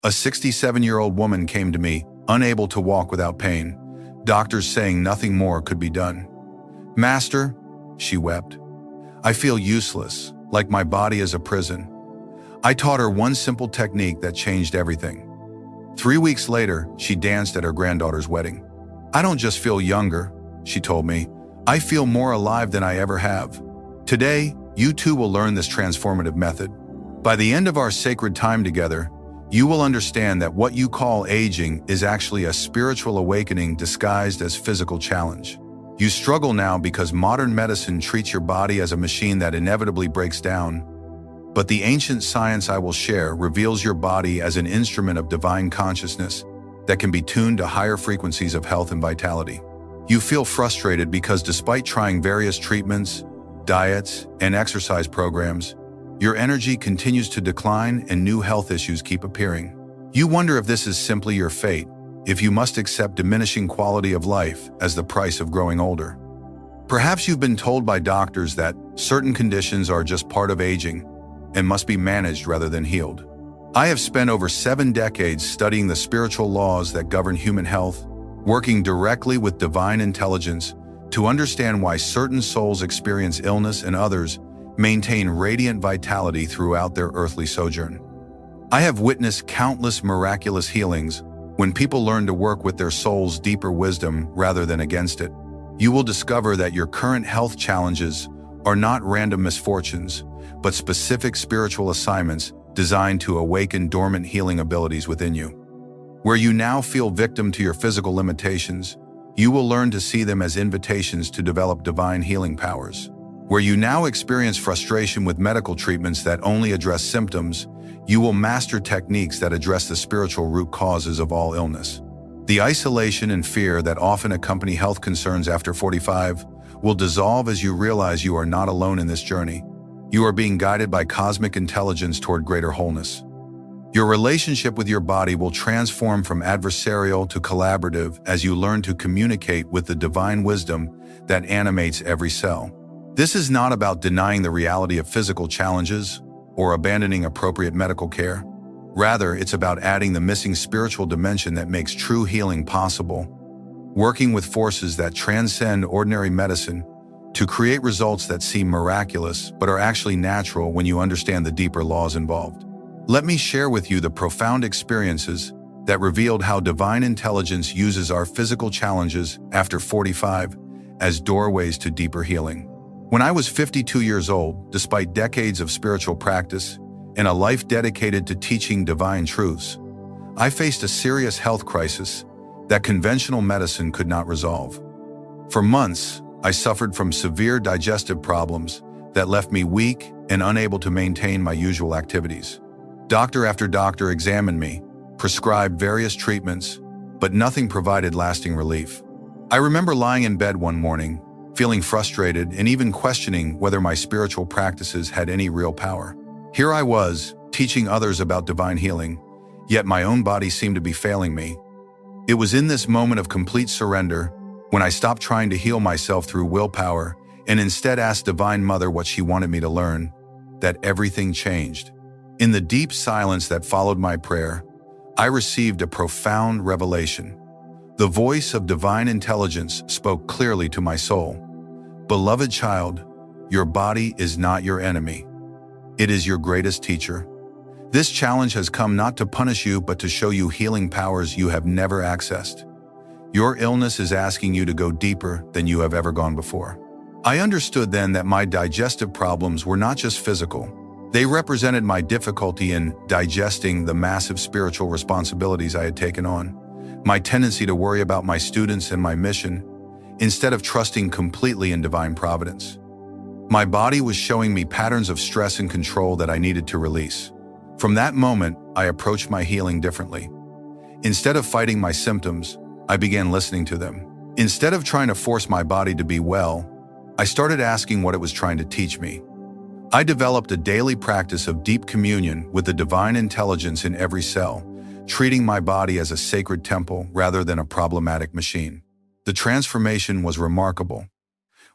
A 67-year-old woman came to me, unable to walk without pain, doctors saying nothing more could be done. "Master," she wept, "I feel useless, like my body is a prison." I taught her one simple technique that changed everything. 3 weeks later, she danced at her granddaughter's wedding. "I don't just feel younger," she told me, "I feel more alive than I ever have." Today, you too will learn this transformative method. By the end of our sacred time together, you will understand that what you call aging is actually a spiritual awakening disguised as physical challenge. You struggle now because modern medicine treats your body as a machine that inevitably breaks down. But the ancient science I will share reveals your body as an instrument of divine consciousness that can be tuned to higher frequencies of health and vitality. You feel frustrated because despite trying various treatments, diets, and exercise programs, your energy continues to decline and new health issues keep appearing. You wonder if this is simply your fate, if you must accept diminishing quality of life as the price of growing older. Perhaps you've been told by doctors that certain conditions are just part of aging and must be managed rather than healed. I have spent over 7 decades studying the spiritual laws that govern human health, working directly with divine intelligence to understand why certain souls experience illness and others maintain radiant vitality throughout their earthly sojourn. I have witnessed countless miraculous healings when people learn to work with their soul's deeper wisdom rather than against it. You will discover that your current health challenges are not random misfortunes, but specific spiritual assignments designed to awaken dormant healing abilities within you. Where you now feel victim to your physical limitations, you will learn to see them as invitations to develop divine healing powers. Where you now experience frustration with medical treatments that only address symptoms, you will master techniques that address the spiritual root causes of all illness. The isolation and fear that often accompany health concerns after 45 will dissolve as you realize you are not alone in this journey. You are being guided by cosmic intelligence toward greater wholeness. Your relationship with your body will transform from adversarial to collaborative as you learn to communicate with the divine wisdom that animates every cell. This is not about denying the reality of physical challenges or abandoning appropriate medical care. Rather, it's about adding the missing spiritual dimension that makes true healing possible, working with forces that transcend ordinary medicine to create results that seem miraculous but are actually natural when you understand the deeper laws involved. Let me share with you the profound experiences that revealed how divine intelligence uses our physical challenges after 45 as doorways to deeper healing. When I was 52 years old, despite decades of spiritual practice and a life dedicated to teaching divine truths, I faced a serious health crisis that conventional medicine could not resolve. For months, I suffered from severe digestive problems that left me weak and unable to maintain my usual activities. Doctor after doctor examined me, prescribed various treatments, but nothing provided lasting relief. I remember lying in bed one morning, feeling frustrated and even questioning whether my spiritual practices had any real power. Here I was, teaching others about divine healing, yet my own body seemed to be failing me. It was in this moment of complete surrender, when I stopped trying to heal myself through willpower and instead asked Divine Mother what she wanted me to learn, that everything changed. In the deep silence that followed my prayer, I received a profound revelation. The voice of divine intelligence spoke clearly to my soul. Beloved child, your body is not your enemy. It is your greatest teacher. This challenge has come not to punish you, but to show you healing powers you have never accessed. Your illness is asking you to go deeper than you have ever gone before. I understood then that my digestive problems were not just physical. They represented my difficulty in digesting the massive spiritual responsibilities I had taken on, my tendency to worry about my students and my mission, instead of trusting completely in divine providence. My body was showing me patterns of stress and control that I needed to release. From that moment, I approached my healing differently. Instead of fighting my symptoms, I began listening to them. Instead of trying to force my body to be well, I started asking what it was trying to teach me. I developed a daily practice of deep communion with the divine intelligence in every cell, treating my body as a sacred temple rather than a problematic machine. The transformation was remarkable.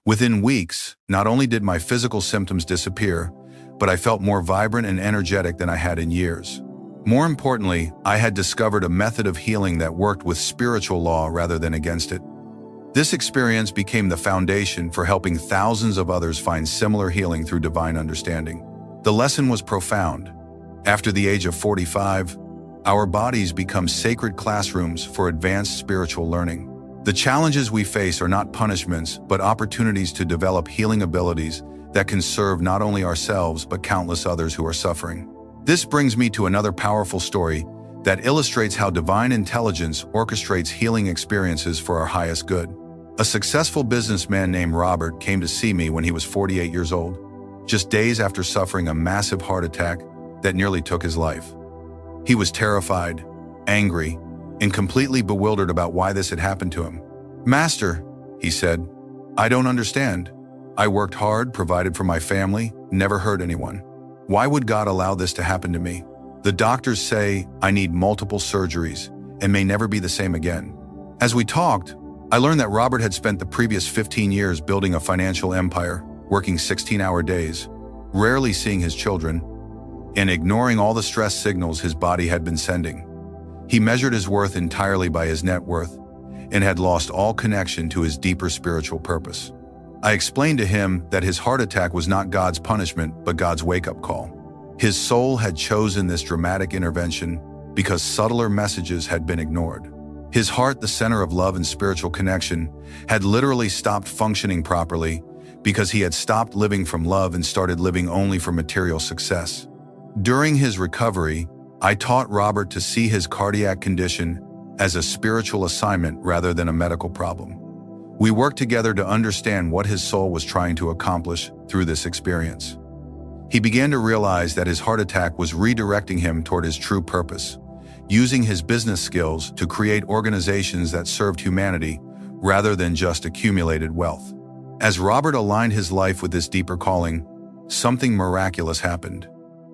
Within weeks, not only did my physical symptoms disappear, but I felt more vibrant and energetic than I had in years. More importantly, I had discovered a method of healing that worked with spiritual law rather than against it. This experience became the foundation for helping thousands of others find similar healing through divine understanding. The lesson was profound. After the age of 45, our bodies become sacred classrooms for advanced spiritual learning. The challenges we face are not punishments, but opportunities to develop healing abilities that can serve not only ourselves, but countless others who are suffering. This brings me to another powerful story that illustrates how divine intelligence orchestrates healing experiences for our highest good. A successful businessman named Robert came to see me when he was 48 years old, just days after suffering a massive heart attack that nearly took his life. He was terrified, angry, and completely bewildered about why this had happened to him. "Master," he said, "I don't understand. I worked hard, provided for my family, never hurt anyone. Why would God allow this to happen to me? The doctors say I need multiple surgeries and may never be the same again." As we talked, I learned that Robert had spent the previous 15 years building a financial empire, working 16-hour days, rarely seeing his children, and ignoring all the stress signals his body had been sending. He measured his worth entirely by his net worth and had lost all connection to his deeper spiritual purpose. I explained to him that his heart attack was not God's punishment, but God's wake-up call. His soul had chosen this dramatic intervention because subtler messages had been ignored. His heart, the center of love and spiritual connection, had literally stopped functioning properly because he had stopped living from love and started living only for material success. During his recovery, I taught Robert to see his cardiac condition as a spiritual assignment rather than a medical problem. We worked together to understand what his soul was trying to accomplish through this experience. He began to realize that his heart attack was redirecting him toward his true purpose, using his business skills to create organizations that served humanity rather than just accumulated wealth. As Robert aligned his life with this deeper calling, something miraculous happened.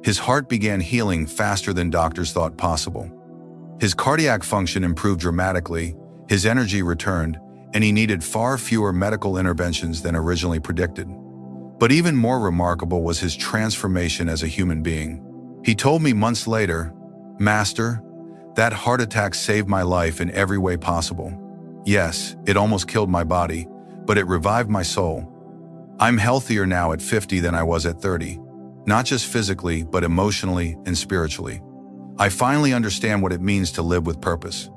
His heart began healing faster than doctors thought possible. His cardiac function improved dramatically, his energy returned, and he needed far fewer medical interventions than originally predicted. But even more remarkable was his transformation as a human being. He told me months later, "Master, that heart attack saved my life in every way possible. Yes, it almost killed my body, but it revived my soul. I'm healthier now at 50 than I was at 30. Not just physically, but emotionally and spiritually. I finally understand what it means to live with purpose."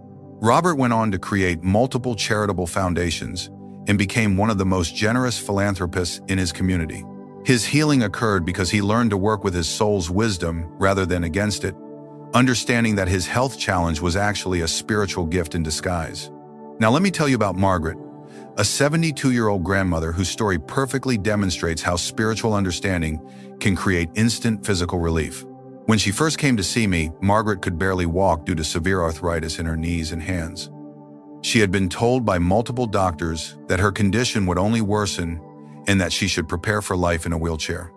Robert went on to create multiple charitable foundations and became one of the most generous philanthropists in his community. His healing occurred because he learned to work with his soul's wisdom rather than against it, understanding that his health challenge was actually a spiritual gift in disguise. Now let me tell you about Margaret, a 72-year-old grandmother whose story perfectly demonstrates how spiritual understanding can create instant physical relief. When she first came to see me, Margaret could barely walk due to severe arthritis in her knees and hands. She had been told by multiple doctors that her condition would only worsen and that she should prepare for life in a wheelchair.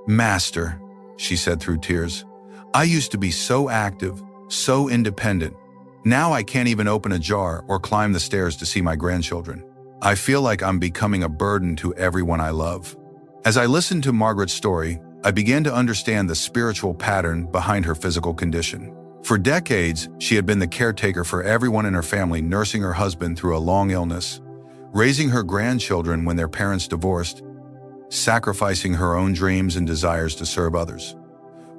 "Master," she said through tears, "I used to be so active, so independent. Now I can't even open a jar or climb the stairs to see my grandchildren. I feel like I'm becoming a burden to everyone I love." As I listened to Margaret's story, I began to understand the spiritual pattern behind her physical condition. For decades, she had been the caretaker for everyone in her family, nursing her husband through a long illness, raising her grandchildren when their parents divorced, sacrificing her own dreams and desires to serve others.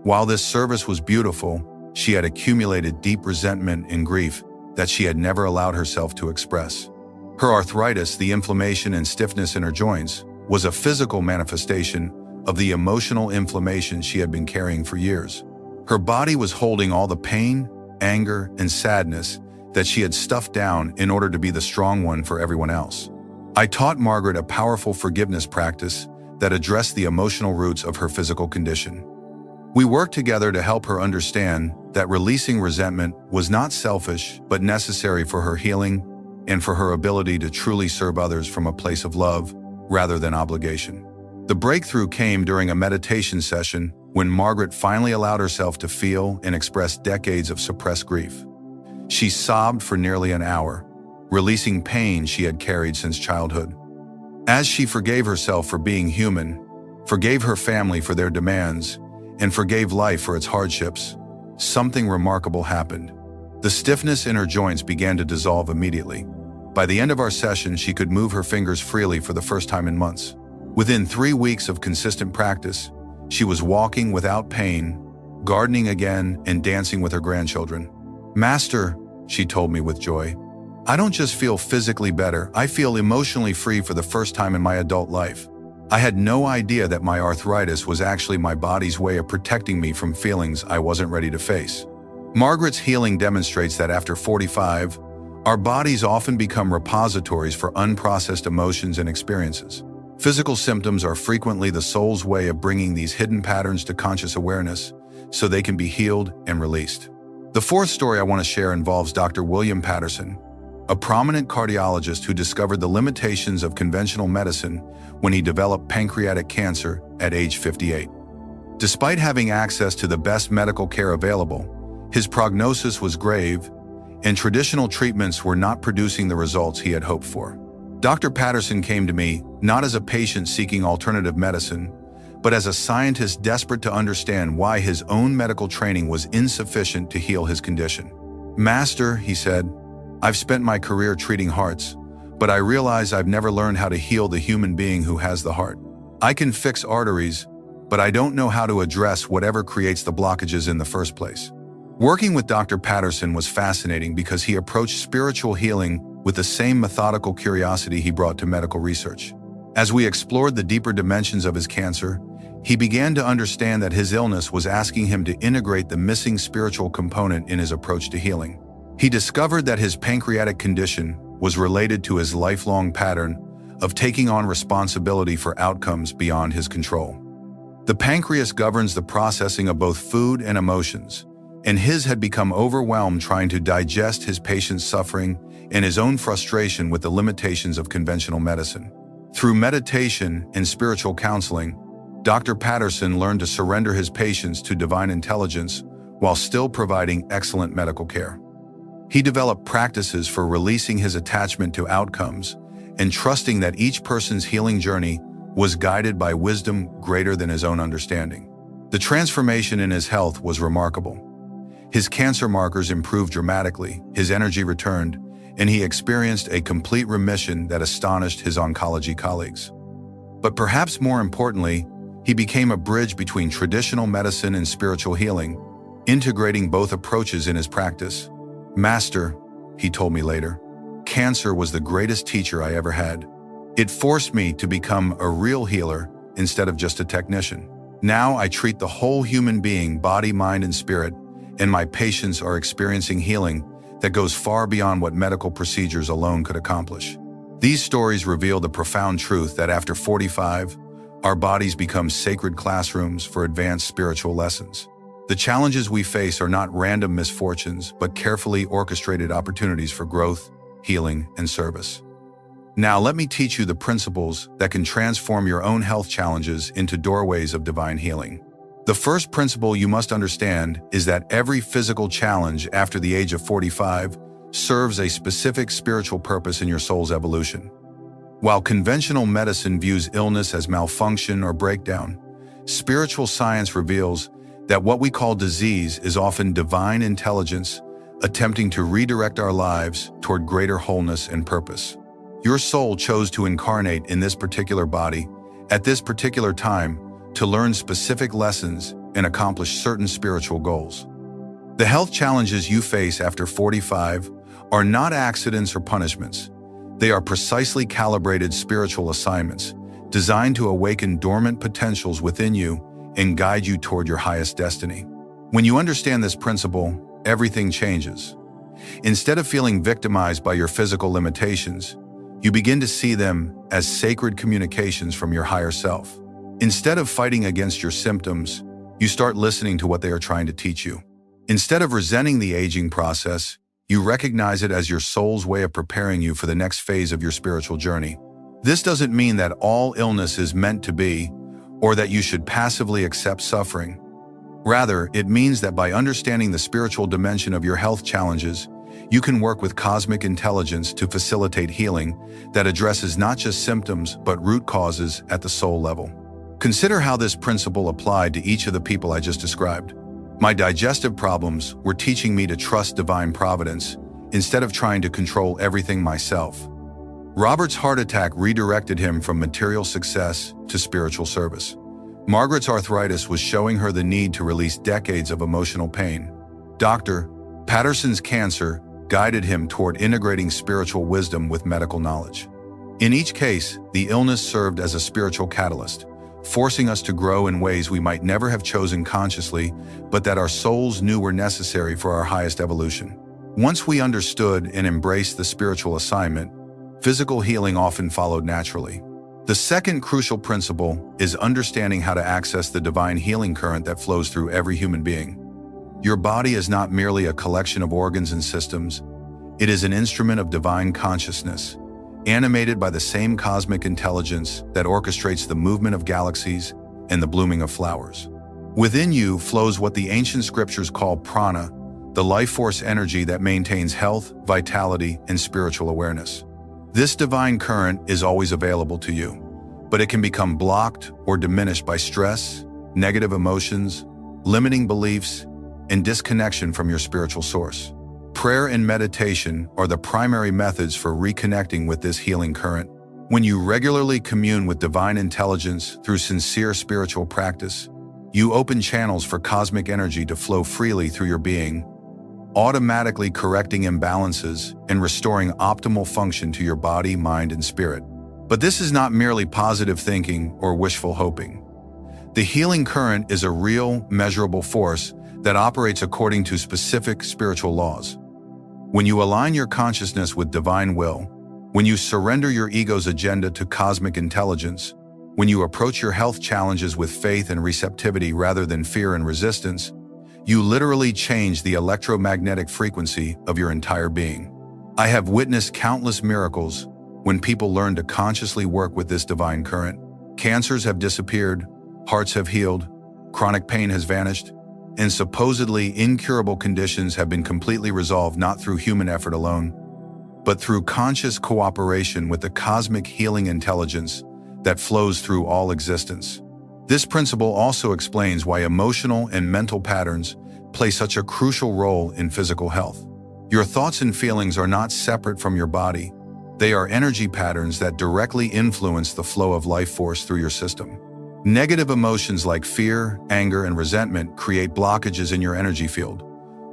While this service was beautiful, she had accumulated deep resentment and grief that she had never allowed herself to express. Her arthritis, the inflammation and stiffness in her joints, was a physical manifestation of the emotional inflammation she had been carrying for years. Her body was holding all the pain, anger, and sadness that she had stuffed down in order to be the strong one for everyone else. I taught Margaret a powerful forgiveness practice that addressed the emotional roots of her physical condition. We worked together to help her understand that releasing resentment was not selfish, but necessary for her healing and for her ability to truly serve others from a place of love rather than obligation. The breakthrough came during a meditation session when Margaret finally allowed herself to feel and express decades of suppressed grief. She sobbed for nearly an hour, releasing pain she had carried since childhood. As she forgave herself for being human, forgave her family for their demands, and forgave life for its hardships, something remarkable happened. The stiffness in her joints began to dissolve immediately. By the end of our session, she could move her fingers freely for the first time in months. Within 3 weeks of consistent practice, she was walking without pain, gardening again, and dancing with her grandchildren. "Master," she told me with joy, "I don't just feel physically better, I feel emotionally free for the first time in my adult life. I had no idea that my arthritis was actually my body's way of protecting me from feelings I wasn't ready to face." Margaret's healing demonstrates that after 45, our bodies often become repositories for unprocessed emotions and experiences. Physical symptoms are frequently the soul's way of bringing these hidden patterns to conscious awareness so they can be healed and released. The fourth story I want to share involves Dr. William Patterson, a prominent cardiologist who discovered the limitations of conventional medicine when he developed pancreatic cancer at age 58. Despite having access to the best medical care available, his prognosis was grave, and traditional treatments were not producing the results he had hoped for. Dr. Patterson came to me not as a patient seeking alternative medicine, but as a scientist desperate to understand why his own medical training was insufficient to heal his condition. "Master," he said, "I've spent my career treating hearts, but I realize I've never learned how to heal the human being who has the heart. I can fix arteries, but I don't know how to address whatever creates the blockages in the first place." Working with Dr. Patterson was fascinating because he approached spiritual healing with the same methodical curiosity he brought to medical research. As we explored the deeper dimensions of his cancer, he began to understand that his illness was asking him to integrate the missing spiritual component in his approach to healing. He discovered that his pancreatic condition was related to his lifelong pattern of taking on responsibility for outcomes beyond his control. The pancreas governs the processing of both food and emotions, and his had become overwhelmed trying to digest his patient's suffering and his own frustration with the limitations of conventional medicine. Through meditation and spiritual counseling, Dr. Patterson learned to surrender his patients to divine intelligence while still providing excellent medical care. He developed practices for releasing his attachment to outcomes and trusting that each person's healing journey was guided by wisdom greater than his own understanding. The transformation in his health was remarkable. His cancer markers improved dramatically, his energy returned, and he experienced a complete remission that astonished his oncology colleagues. But perhaps more importantly, he became a bridge between traditional medicine and spiritual healing, integrating both approaches in his practice. "Master," he told me later, "cancer was the greatest teacher I ever had. It forced me to become a real healer instead of just a technician. Now I treat the whole human being, body, mind, and spirit, and my patients are experiencing healing that goes far beyond what medical procedures alone could accomplish." These stories reveal the profound truth that after 45, our bodies become sacred classrooms for advanced spiritual lessons. The challenges we face are not random misfortunes, but carefully orchestrated opportunities for growth, healing, and service. Now let me teach you the principles that can transform your own health challenges into doorways of divine healing. The first principle you must understand is that every physical challenge after the age of 45 serves a specific spiritual purpose in your soul's evolution. While conventional medicine views illness as malfunction or breakdown, spiritual science reveals that what we call disease is often divine intelligence attempting to redirect our lives toward greater wholeness and purpose. Your soul chose to incarnate in this particular body at this particular time to learn specific lessons and accomplish certain spiritual goals. The health challenges you face after 45 are not accidents or punishments. They are precisely calibrated spiritual assignments designed to awaken dormant potentials within you and guide you toward your highest destiny. When you understand this principle, everything changes. Instead of feeling victimized by your physical limitations, you begin to see them as sacred communications from your higher self. Instead of fighting against your symptoms, you start listening to what they are trying to teach you. Instead of resenting the aging process, you recognize it as your soul's way of preparing you for the next phase of your spiritual journey. This doesn't mean that all illness is meant to be, or that you should passively accept suffering. Rather, it means that by understanding the spiritual dimension of your health challenges, you can work with cosmic intelligence to facilitate healing that addresses not just symptoms, but root causes at the soul level. Consider how this principle applied to each of the people I just described. My digestive problems were teaching me to trust divine providence instead of trying to control everything myself. Robert's heart attack redirected him from material success to spiritual service. Margaret's arthritis was showing her the need to release decades of emotional pain. Dr. Patterson's cancer guided him toward integrating spiritual wisdom with medical knowledge. In each case, the illness served as a spiritual catalyst, forcing us to grow in ways we might never have chosen consciously, but that our souls knew were necessary for our highest evolution. Once we understood and embraced the spiritual assignment, physical healing often followed naturally. The second crucial principle is understanding how to access the divine healing current that flows through every human being. Your body is not merely a collection of organs and systems. It is an instrument of divine consciousness, animated by the same cosmic intelligence that orchestrates the movement of galaxies and the blooming of flowers. Within you flows what the ancient scriptures call prana, the life force energy that maintains health, vitality, and spiritual awareness. This divine current is always available to you, but it can become blocked or diminished by stress, negative emotions, limiting beliefs, and disconnection from your spiritual source. Prayer and meditation are the primary methods for reconnecting with this healing current. When you regularly commune with divine intelligence through sincere spiritual practice, you open channels for cosmic energy to flow freely through your being, automatically correcting imbalances and restoring optimal function to your body, mind, and spirit. But this is not merely positive thinking or wishful hoping. The healing current is a real, measurable force that operates according to specific spiritual laws. When you align your consciousness with divine will, when you surrender your ego's agenda to cosmic intelligence, when you approach your health challenges with faith and receptivity rather than fear and resistance, you literally change the electromagnetic frequency of your entire being. I have witnessed countless miracles when people learn to consciously work with this divine current. Cancers have disappeared, hearts have healed, chronic pain has vanished, and supposedly incurable conditions have been completely resolved not through human effort alone, but through conscious cooperation with the cosmic healing intelligence that flows through all existence. This principle also explains why emotional and mental patterns play such a crucial role in physical health. Your thoughts and feelings are not separate from your body. They are energy patterns that directly influence the flow of life force through your system. Negative emotions like fear, anger, and resentment create blockages in your energy field,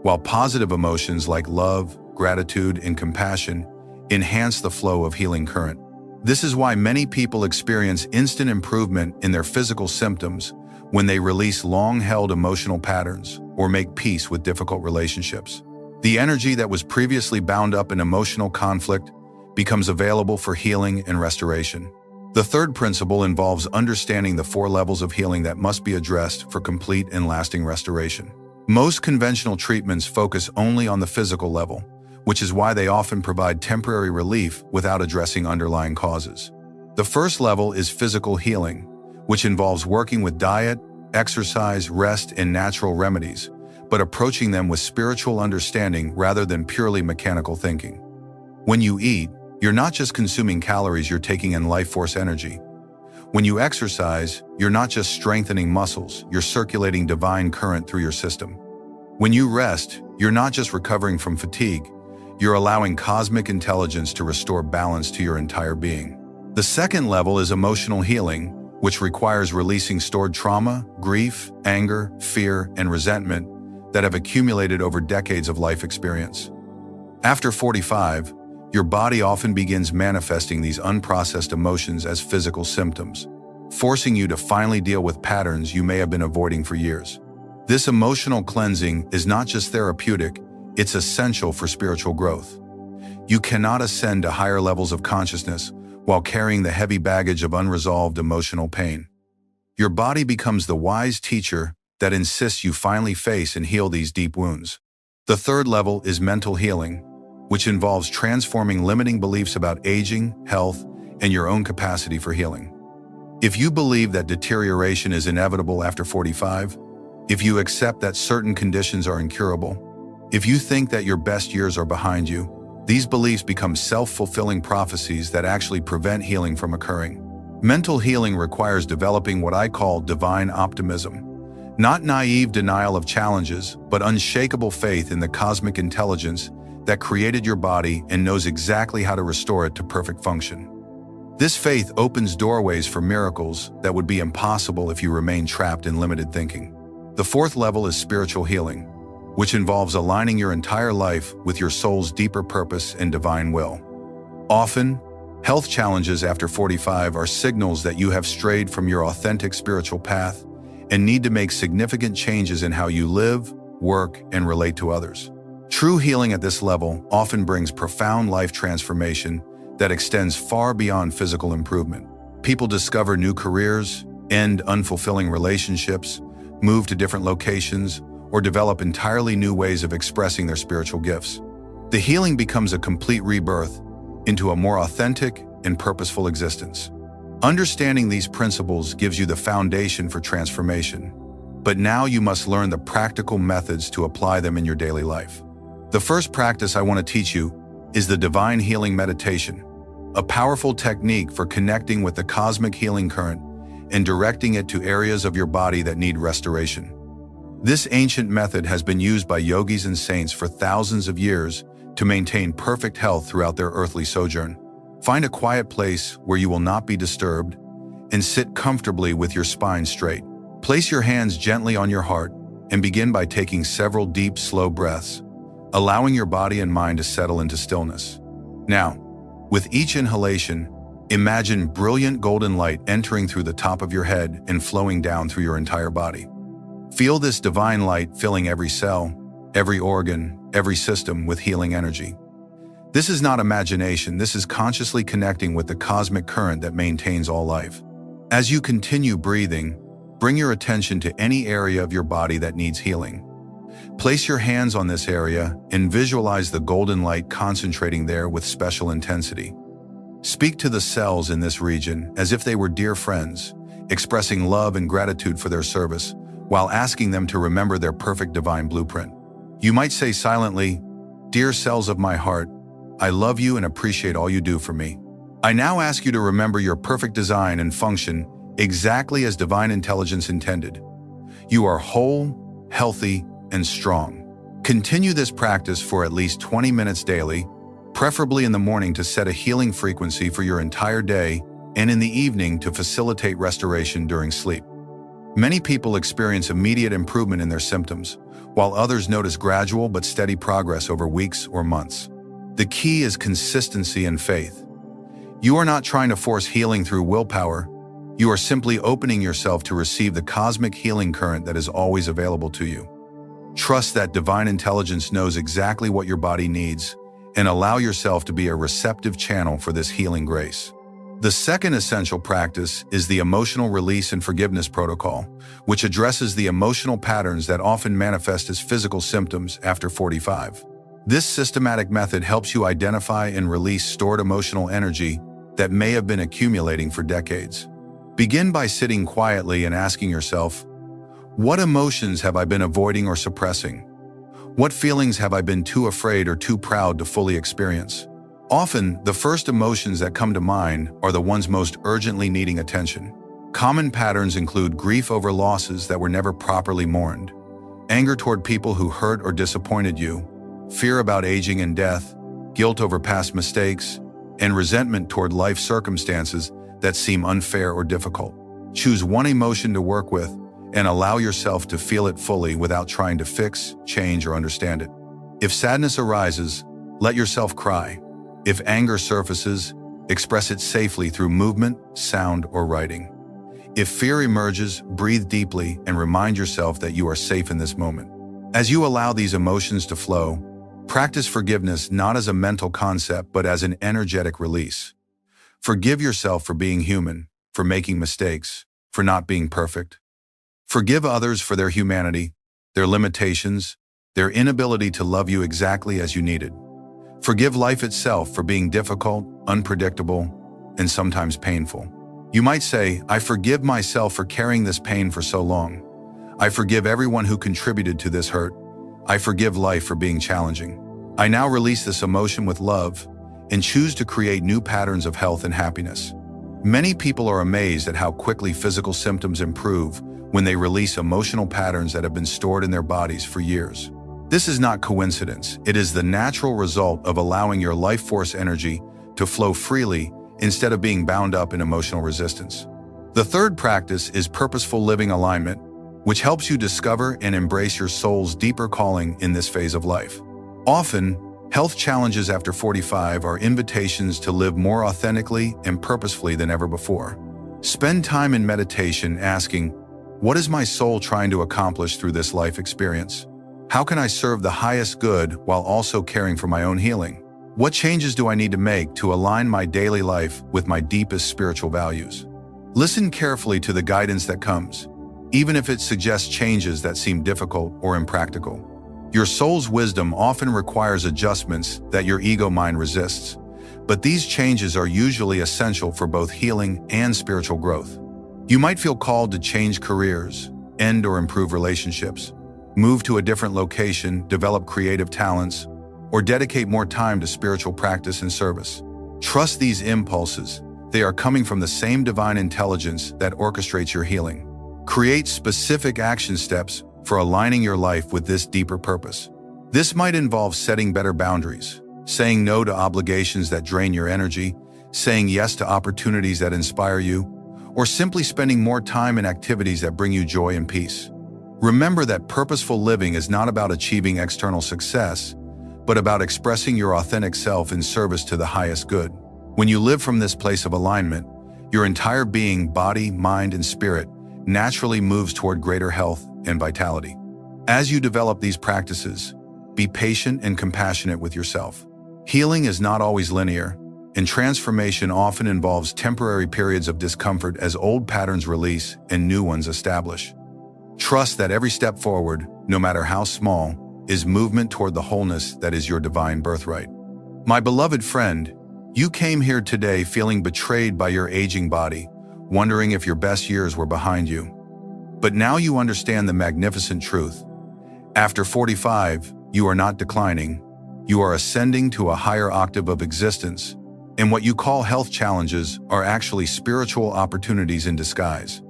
while positive emotions like love, gratitude, and compassion enhance the flow of healing current. This is why many people experience instant improvement in their physical symptoms when they release long-held emotional patterns or make peace with difficult relationships. The energy that was previously bound up in emotional conflict becomes available for healing and restoration. The third principle involves understanding the 4 levels of healing that must be addressed for complete and lasting restoration. Most conventional treatments focus only on the physical level, which is why they often provide temporary relief without addressing underlying causes. The first level is physical healing, which involves working with diet, exercise, rest, and natural remedies, but approaching them with spiritual understanding rather than purely mechanical thinking. When you eat, you're not just consuming calories, you're taking in life force energy. When you exercise, you're not just strengthening muscles, you're circulating divine current through your system. When you rest, you're not just recovering from fatigue, you're allowing cosmic intelligence to restore balance to your entire being. The second level is emotional healing, which requires releasing stored trauma, grief, anger, fear, and resentment that have accumulated over decades of life experience. After 45, your body often begins manifesting these unprocessed emotions as physical symptoms, forcing you to finally deal with patterns you may have been avoiding for years. This emotional cleansing is not just therapeutic, it's essential for spiritual growth. You cannot ascend to higher levels of consciousness while carrying the heavy baggage of unresolved emotional pain. Your body becomes the wise teacher that insists you finally face and heal these deep wounds. The third level is mental healing, which involves transforming limiting beliefs about aging, health, and your own capacity for healing. If you believe that deterioration is inevitable after 45, if you accept that certain conditions are incurable, if you think that your best years are behind you, these beliefs become self-fulfilling prophecies that actually prevent healing from occurring. Mental healing requires developing what I call divine optimism, Not naive denial of challenges, but unshakable faith in the cosmic intelligence that created your body and knows exactly how to restore it to perfect function. This faith opens doorways for miracles that would be impossible if you remain trapped in limited thinking. The fourth level is spiritual healing, which involves aligning your entire life with your soul's deeper purpose and divine will. Often, health challenges after 45 are signals that you have strayed from your authentic spiritual path and need to make significant changes in how you live, work, and relate to others. True healing at this level often brings profound life transformation that extends far beyond physical improvement. People discover new careers, end unfulfilling relationships, move to different locations, or develop entirely new ways of expressing their spiritual gifts. The healing becomes a complete rebirth into a more authentic and purposeful existence. Understanding these principles gives you the foundation for transformation, but now you must learn the practical methods to apply them in your daily life. The first practice I want to teach you is the Divine Healing Meditation, a powerful technique for connecting with the cosmic healing current and directing it to areas of your body that need restoration. This ancient method has been used by yogis and saints for thousands of years to maintain perfect health throughout their earthly sojourn. Find a quiet place where you will not be disturbed and sit comfortably with your spine straight. Place your hands gently on your heart and begin by taking several deep, slow breaths, allowing your body and mind to settle into stillness. Now, with each inhalation, imagine brilliant golden light entering through the top of your head and flowing down through your entire body. Feel this divine light filling every cell, every organ, every system with healing energy. This is not imagination, this is consciously connecting with the cosmic current that maintains all life. As you continue breathing, bring your attention to any area of your body that needs healing. Place your hands on this area and visualize the golden light concentrating there with special intensity. Speak to the cells in this region as if they were dear friends, expressing love and gratitude for their service, while asking them to remember their perfect divine blueprint. You might say silently, "Dear cells of my heart, I love you and appreciate all you do for me. I now ask you to remember your perfect design and function exactly as divine intelligence intended. You are whole, healthy, and strong." Continue this practice for at least 20 minutes daily, preferably in the morning to set a healing frequency for your entire day, and in the evening to facilitate restoration during sleep. Many people experience immediate improvement in their symptoms, while others notice gradual but steady progress over weeks or months. The key is consistency and faith. You are not trying to force healing through willpower. You are simply opening yourself to receive the cosmic healing current that is always available to you. Trust that divine intelligence knows exactly what your body needs, and allow yourself to be a receptive channel for this healing grace. The second essential practice is the emotional release and forgiveness protocol, which addresses the emotional patterns that often manifest as physical symptoms after 45. This systematic method helps you identify and release stored emotional energy that may have been accumulating for decades. Begin by sitting quietly and asking yourself, what emotions have I been avoiding or suppressing? What feelings have I been too afraid or too proud to fully experience? Often, the first emotions that come to mind are the ones most urgently needing attention. Common patterns include grief over losses that were never properly mourned, anger toward people who hurt or disappointed you, fear about aging and death, guilt over past mistakes, and resentment toward life circumstances that seem unfair or difficult. Choose one emotion to work with and allow yourself to feel it fully without trying to fix, change, or understand it. If sadness arises, let yourself cry. If anger surfaces, express it safely through movement, sound, or writing. If fear emerges, breathe deeply and remind yourself that you are safe in this moment. As you allow these emotions to flow, practice forgiveness not as a mental concept but as an energetic release. Forgive yourself for being human, for making mistakes, for not being perfect. Forgive others for their humanity, their limitations, their inability to love you exactly as you needed. Forgive life itself for being difficult, unpredictable, and sometimes painful. You might say, I forgive myself for carrying this pain for so long. I forgive everyone who contributed to this hurt. I forgive life for being challenging. I now release this emotion with love and choose to create new patterns of health and happiness. Many people are amazed at how quickly physical symptoms improve when they release emotional patterns that have been stored in their bodies for years. This is not coincidence. It is the natural result of allowing your life force energy to flow freely instead of being bound up in emotional resistance. The third practice is purposeful living alignment, which helps you discover and embrace your soul's deeper calling in this phase of life. Often, health challenges after 45 are invitations to live more authentically and purposefully than ever before. Spend time in meditation asking, what is my soul trying to accomplish through this life experience? How can I serve the highest good while also caring for my own healing? What changes do I need to make to align my daily life with my deepest spiritual values? Listen carefully to the guidance that comes, even if it suggests changes that seem difficult or impractical. Your soul's wisdom often requires adjustments that your ego mind resists, but these changes are usually essential for both healing and spiritual growth. You might feel called to change careers, end or improve relationships, move to a different location, develop creative talents, or dedicate more time to spiritual practice and service. Trust these impulses. They are coming from the same divine intelligence that orchestrates your healing. Create specific action steps for aligning your life with this deeper purpose. This might involve setting better boundaries, saying no to obligations that drain your energy, saying yes to opportunities that inspire you, or simply spending more time in activities that bring you joy and peace. Remember that purposeful living is not about achieving external success, but about expressing your authentic self in service to the highest good. When you live from this place of alignment, your entire being, body, mind, and spirit naturally moves toward greater health and vitality. As you develop these practices, be patient and compassionate with yourself. Healing is not always linear, and transformation often involves temporary periods of discomfort as old patterns release and new ones establish. Trust that every step forward, no matter how small, is movement toward the wholeness that is your divine birthright. My beloved friend, you came here today feeling betrayed by your aging body, wondering if your best years were behind you. But now you understand the magnificent truth. After 45, you are not declining. You are ascending to a higher octave of existence, and what you call health challenges are actually spiritual opportunities in disguise.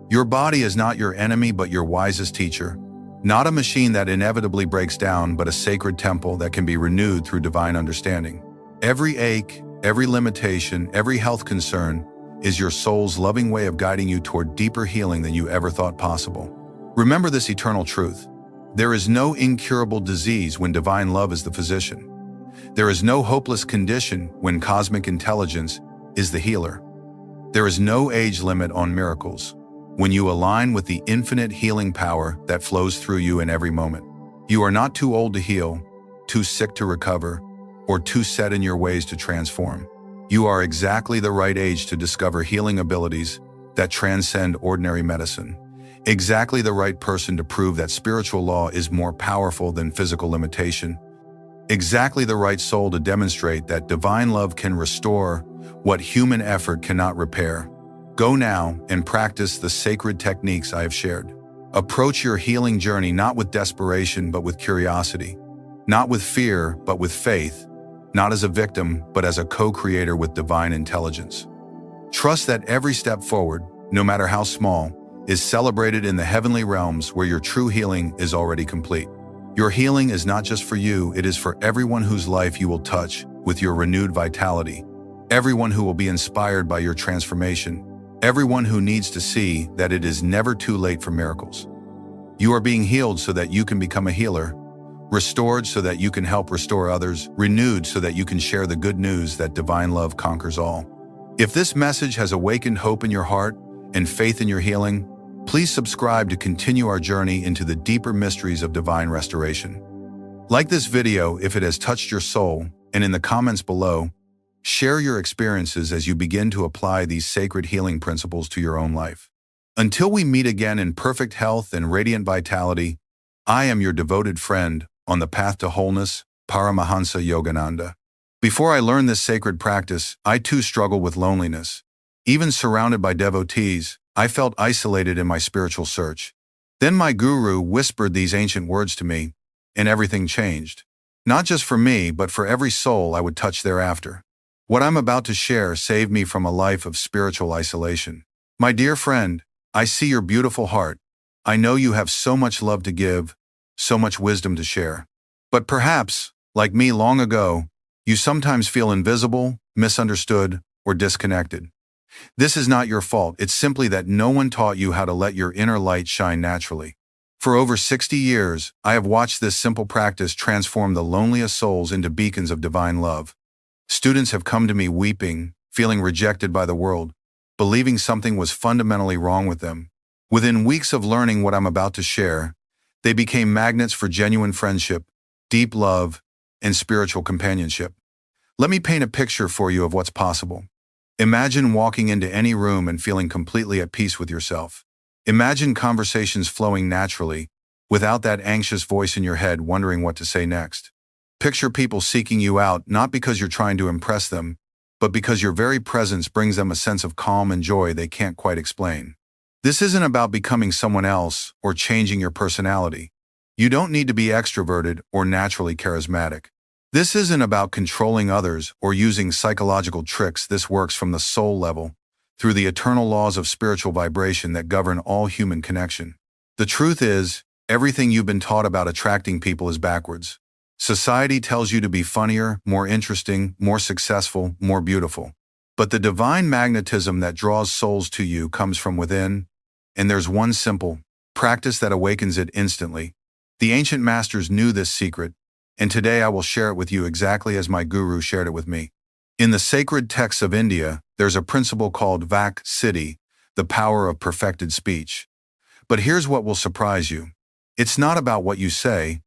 Your body is not your enemy but your wisest teacher, not a machine that inevitably breaks down but a sacred temple that can be renewed through divine understanding. Every ache, every limitation, every health concern is your soul's loving way of guiding you toward deeper healing than you ever thought possible. Remember this eternal truth. There is no incurable disease when divine love is the physician. There is no hopeless condition when cosmic intelligence is the healer. There is no age limit on miracles when you align with the infinite healing power that flows through you in every moment. You are not too old to heal, too sick to recover, or too set in your ways to transform. You are exactly the right age to discover healing abilities that transcend ordinary medicine. Exactly the right person to prove that spiritual law is more powerful than physical limitation. Exactly the right soul to demonstrate that divine love can restore what human effort cannot repair. Go now and practice the sacred techniques I have shared. Approach your healing journey not with desperation but with curiosity, not with fear but with faith, not as a victim but as a co-creator with divine intelligence. Trust that every step forward, no matter how small, is celebrated in the heavenly realms where your true healing is already complete. Your healing is not just for you, it is for everyone whose life you will touch with your renewed vitality, everyone who will be inspired by your transformation, everyone who needs to see that it is never too late for miracles. You are being healed so that you can become a healer, restored so that you can help restore others, renewed so that you can share the good news that divine love conquers all. If this message has awakened hope in your heart and faith in your healing, please subscribe to continue our journey into the deeper mysteries of divine restoration. Like this video if it has touched your soul, and in the comments below, share your experiences as you begin to apply these sacred healing principles to your own life. Until we meet again in perfect health and radiant vitality, I am your devoted friend on the path to wholeness, Paramahansa Yogananda. Before I learned this sacred practice, I too struggled with loneliness. Even surrounded by devotees, I felt isolated in my spiritual search. Then my guru whispered these ancient words to me, and everything changed. Not just for me, but for every soul I would touch thereafter. What I'm about to share saved me from a life of spiritual isolation. My dear friend, I see your beautiful heart, I know you have so much love to give, so much wisdom to share. But perhaps, like me long ago, you sometimes feel invisible, misunderstood, or disconnected. This is not your fault, it's simply that no one taught you how to let your inner light shine naturally. For over 60 years, I have watched this simple practice transform the loneliest souls into beacons of divine love. Students have come to me weeping, feeling rejected by the world, believing something was fundamentally wrong with them. Within weeks of learning what I'm about to share, they became magnets for genuine friendship, deep love, and spiritual companionship. Let me paint a picture for you of what's possible. Imagine walking into any room and feeling completely at peace with yourself. Imagine conversations flowing naturally, without that anxious voice in your head wondering what to say next. Picture people seeking you out not because you're trying to impress them, but because your very presence brings them a sense of calm and joy they can't quite explain. This isn't about becoming someone else or changing your personality. You don't need to be extroverted or naturally charismatic. This isn't about controlling others or using psychological tricks. This works from the soul level, through the eternal laws of spiritual vibration that govern all human connection. The truth is, everything you've been taught about attracting people is backwards. Society tells you to be funnier, more interesting, more successful, more beautiful. But the divine magnetism that draws souls to you comes from within, and there's one simple practice that awakens it instantly. The ancient masters knew this secret, and today I will share it with you exactly as my guru shared it with me. In the sacred texts of India, there's a principle called Vak Siddhi, the power of perfected speech. But here's what will surprise you. It's not about what you say,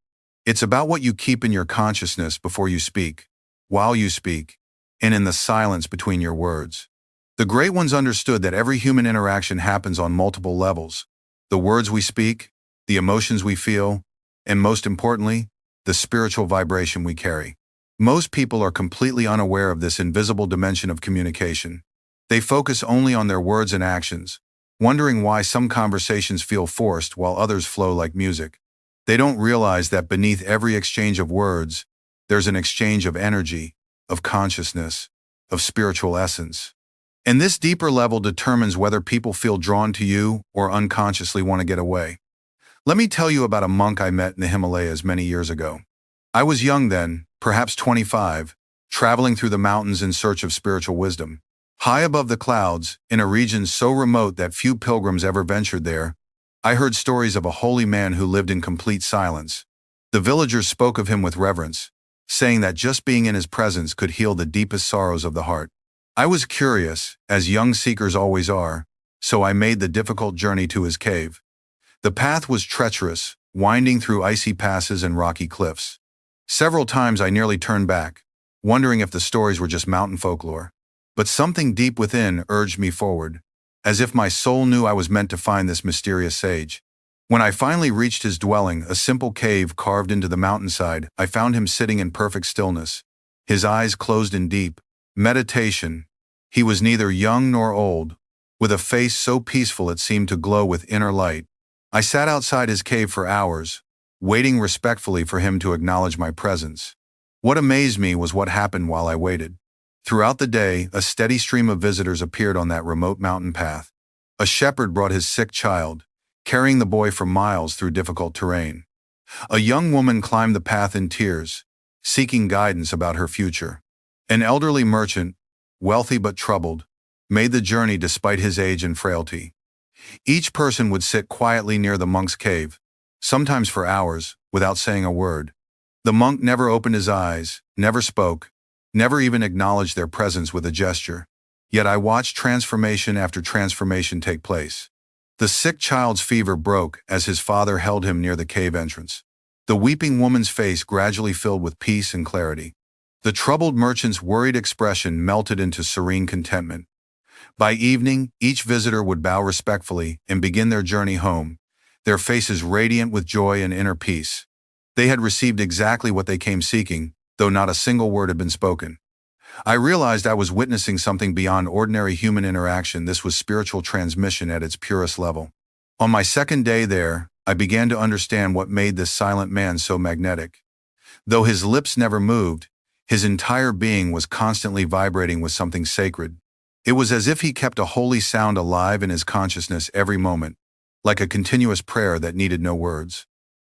it's about what you keep in your consciousness before you speak, while you speak, and in the silence between your words. The great ones understood that every human interaction happens on multiple levels. The words we speak, the emotions we feel, and most importantly, the spiritual vibration we carry. Most people are completely unaware of this invisible dimension of communication. They focus only on their words and actions, wondering why some conversations feel forced while others flow like music. They don't realize that beneath every exchange of words, there's an exchange of energy, of consciousness, of spiritual essence. And this deeper level determines whether people feel drawn to you or unconsciously want to get away. Let me tell you about a monk I met in the Himalayas many years ago. I was young then, perhaps 25, traveling through the mountains in search of spiritual wisdom. High above the clouds, in a region so remote that few pilgrims ever ventured there, I heard stories of a holy man who lived in complete silence. The villagers spoke of him with reverence, saying that just being in his presence could heal the deepest sorrows of the heart. I was curious, as young seekers always are, so I made the difficult journey to his cave. The path was treacherous, winding through icy passes and rocky cliffs. Several times I nearly turned back, wondering if the stories were just mountain folklore. But something deep within urged me forward, as if my soul knew I was meant to find this mysterious sage. When I finally reached his dwelling, a simple cave carved into the mountainside, I found him sitting in perfect stillness, his eyes closed in deep meditation. He was neither young nor old, with a face so peaceful it seemed to glow with inner light. I sat outside his cave for hours, waiting respectfully for him to acknowledge my presence. What amazed me was what happened while I waited. Throughout the day, a steady stream of visitors appeared on that remote mountain path. A shepherd brought his sick child, carrying the boy for miles through difficult terrain. A young woman climbed the path in tears, seeking guidance about her future. An elderly merchant, wealthy but troubled, made the journey despite his age and frailty. Each person would sit quietly near the monk's cave, sometimes for hours, without saying a word. The monk never opened his eyes, never spoke, never even acknowledged their presence with a gesture. Yet I watched transformation after transformation take place. The sick child's fever broke as his father held him near the cave entrance. The weeping woman's face gradually filled with peace and clarity. The troubled merchant's worried expression melted into serene contentment. By evening, each visitor would bow respectfully and begin their journey home, their faces radiant with joy and inner peace. They had received exactly what they came seeking, though not a single word had been spoken. I realized I was witnessing something beyond ordinary human interaction. This was spiritual transmission at its purest level. On my second day there, I began to understand what made this silent man so magnetic. Though his lips never moved, his entire being was constantly vibrating with something sacred. It was as if he kept a holy sound alive in his consciousness every moment, like a continuous prayer that needed no words.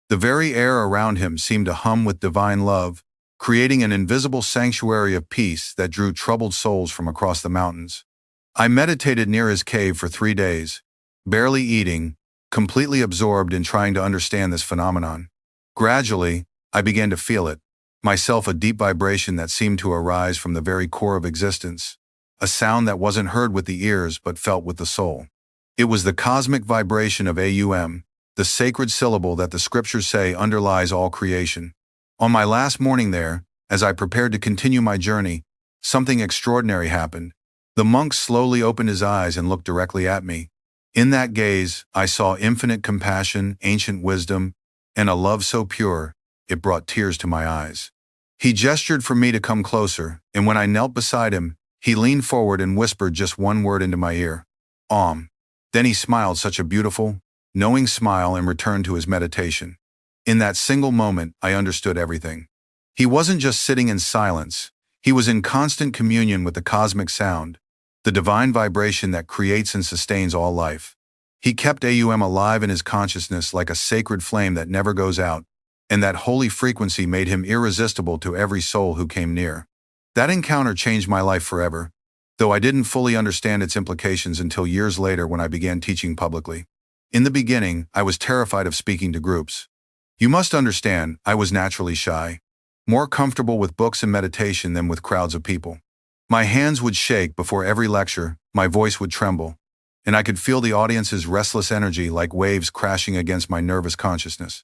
The very air around him seemed to hum with divine love, creating an invisible sanctuary of peace that drew troubled souls from across the mountains. I meditated near his cave for 3 days, barely eating, completely absorbed in trying to understand this phenomenon. Gradually, I began to feel it, myself, a deep vibration that seemed to arise from the very core of existence, a sound that wasn't heard with the ears but felt with the soul. It was the cosmic vibration of Aum, the sacred syllable that the scriptures say underlies all creation. On my last morning there, as I prepared to continue my journey, something extraordinary happened. The monk slowly opened his eyes and looked directly at me. In that gaze, I saw infinite compassion, ancient wisdom, and a love so pure, it brought tears to my eyes. He gestured for me to come closer, and when I knelt beside him, he leaned forward and whispered just one word into my ear. Om. Then he smiled such a beautiful, knowing smile and returned to his meditation. In that single moment, I understood everything. He wasn't just sitting in silence, he was in constant communion with the cosmic sound, the divine vibration that creates and sustains all life. He kept Aum alive in his consciousness like a sacred flame that never goes out, and that holy frequency made him irresistible to every soul who came near. That encounter changed my life forever, though I didn't fully understand its implications until years later when I began teaching publicly. In the beginning, I was terrified of speaking to groups. You must understand, I was naturally shy, more comfortable with books and meditation than with crowds of people. My hands would shake before every lecture, my voice would tremble, and I could feel the audience's restless energy like waves crashing against my nervous consciousness.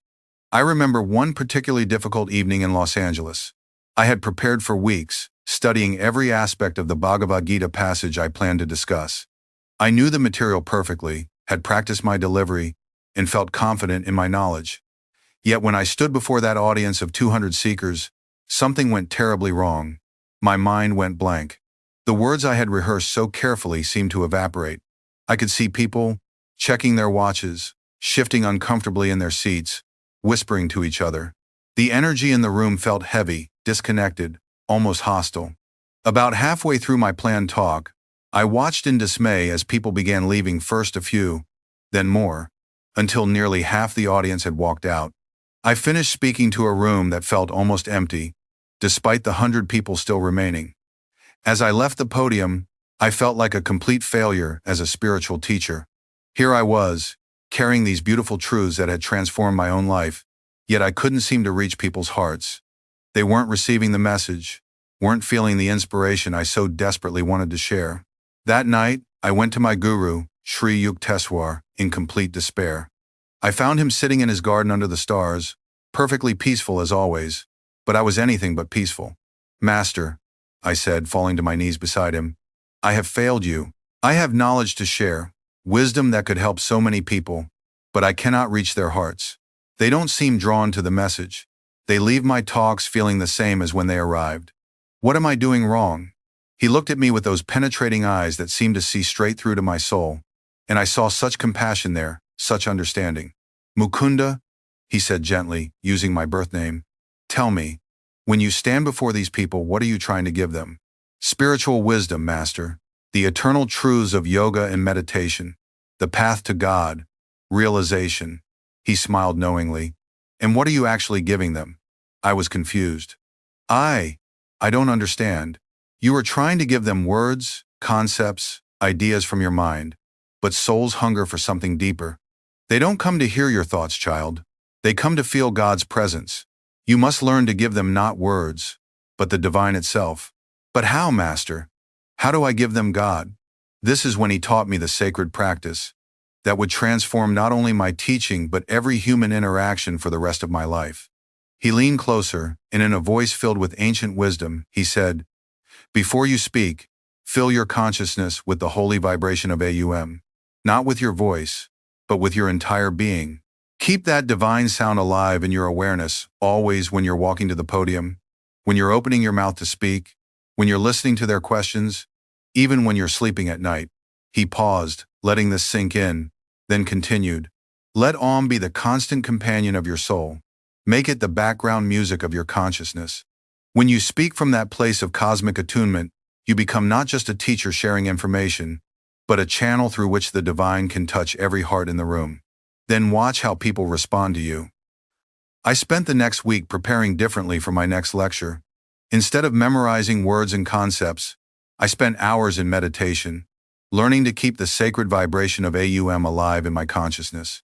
I remember one particularly difficult evening in Los Angeles. I had prepared for weeks, studying every aspect of the Bhagavad Gita passage I planned to discuss. I knew the material perfectly, had practiced my delivery, and felt confident in my knowledge. Yet when I stood before that audience of 200 seekers, something went terribly wrong. My mind went blank. The words I had rehearsed so carefully seemed to evaporate. I could see people checking their watches, shifting uncomfortably in their seats, whispering to each other. The energy in the room felt heavy, disconnected, almost hostile. About halfway through my planned talk, I watched in dismay as people began leaving, first a few, then more, until nearly half the audience had walked out. I finished speaking to a room that felt almost empty, despite the 100 people still remaining. As I left the podium, I felt like a complete failure as a spiritual teacher. Here I was, carrying these beautiful truths that had transformed my own life, yet I couldn't seem to reach people's hearts. They weren't receiving the message, weren't feeling the inspiration I so desperately wanted to share. That night, I went to my guru, Sri Yukteswar, in complete despair. I found him sitting in his garden under the stars, perfectly peaceful as always, but I was anything but peaceful. Master, I said, falling to my knees beside him, I have failed you. I have knowledge to share, wisdom that could help so many people, but I cannot reach their hearts. They don't seem drawn to the message. They leave my talks feeling the same as when they arrived. What am I doing wrong? He looked at me with those penetrating eyes that seemed to see straight through to my soul, and I saw such compassion there, such understanding. Mukunda, he said gently, using my birth name, tell me, when you stand before these people, what are you trying to give them? Spiritual wisdom, Master, the eternal truths of yoga and meditation, the path to God, realization. He smiled knowingly. And what are you actually giving them? I was confused. I don't understand. You are trying to give them words, concepts, ideas from your mind, but souls hunger for something deeper. They don't come to hear your thoughts, child. They come to feel God's presence. You must learn to give them not words, but the divine itself. But how, Master? How do I give them God? This is when he taught me the sacred practice that would transform not only my teaching but every human interaction for the rest of my life. He leaned closer, and in a voice filled with ancient wisdom, he said, before you speak, fill your consciousness with the holy vibration of Aum, not with your voice, but with your entire being. Keep that divine sound alive in your awareness, always when you're walking to the podium, when you're opening your mouth to speak, when you're listening to their questions, even when you're sleeping at night. He paused, letting this sink in, then continued. Let Om be the constant companion of your soul. Make it the background music of your consciousness. When you speak from that place of cosmic attunement, you become not just a teacher sharing information, but a channel through which the divine can touch every heart in the room. Then watch how people respond to you. I spent the next week preparing differently for my next lecture. Instead of memorizing words and concepts, I spent hours in meditation, learning to keep the sacred vibration of AUM alive in my consciousness.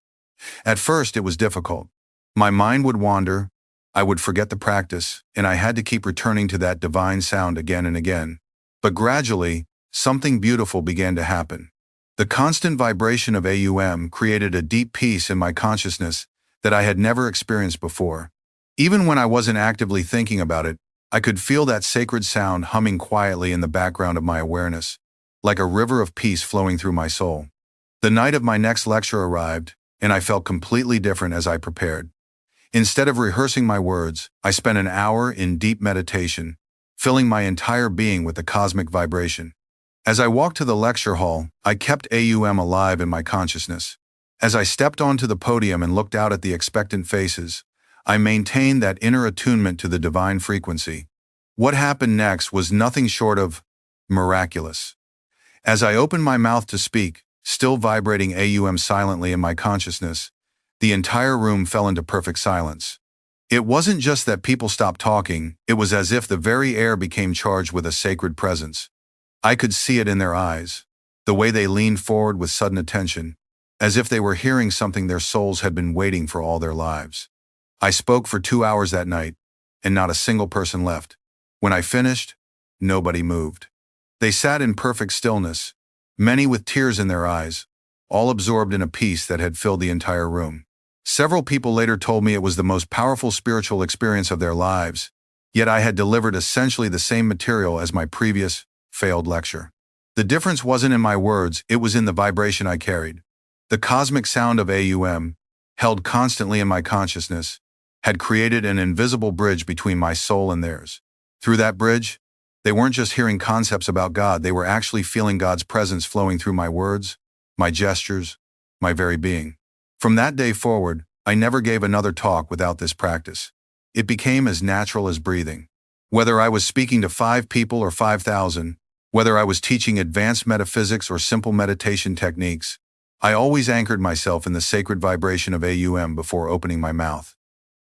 At first, it was difficult. My mind would wander, I would forget the practice, and I had to keep returning to that divine sound again and again. But gradually, something beautiful began to happen. The constant vibration of AUM created a deep peace in my consciousness that I had never experienced before. Even when I wasn't actively thinking about it, I could feel that sacred sound humming quietly in the background of my awareness, like a river of peace flowing through my soul. The night of my next lecture arrived, and I felt completely different as I prepared. Instead of rehearsing my words, I spent an hour in deep meditation, filling my entire being with the cosmic vibration. As I walked to the lecture hall, I kept AUM alive in my consciousness. As I stepped onto the podium and looked out at the expectant faces, I maintained that inner attunement to the divine frequency. What happened next was nothing short of miraculous. As I opened my mouth to speak, still vibrating AUM silently in my consciousness, the entire room fell into perfect silence. It wasn't just that people stopped talking, it was as if the very air became charged with a sacred presence. I could see it in their eyes, the way they leaned forward with sudden attention, as if they were hearing something their souls had been waiting for all their lives. I spoke for 2 hours that night, and not a single person left. When I finished, nobody moved. They sat in perfect stillness, many with tears in their eyes, all absorbed in a peace that had filled the entire room. Several people later told me it was the most powerful spiritual experience of their lives, yet I had delivered essentially the same material as my previous, failed lecture. The difference wasn't in my words, it was in the vibration I carried. The cosmic sound of AUM, held constantly in my consciousness, had created an invisible bridge between my soul and theirs. Through that bridge, they weren't just hearing concepts about God, they were actually feeling God's presence flowing through my words, my gestures, my very being. From that day forward, I never gave another talk without this practice. It became as natural as breathing. Whether I was speaking to 5 people or 5,000, whether I was teaching advanced metaphysics or simple meditation techniques, I always anchored myself in the sacred vibration of AUM before opening my mouth.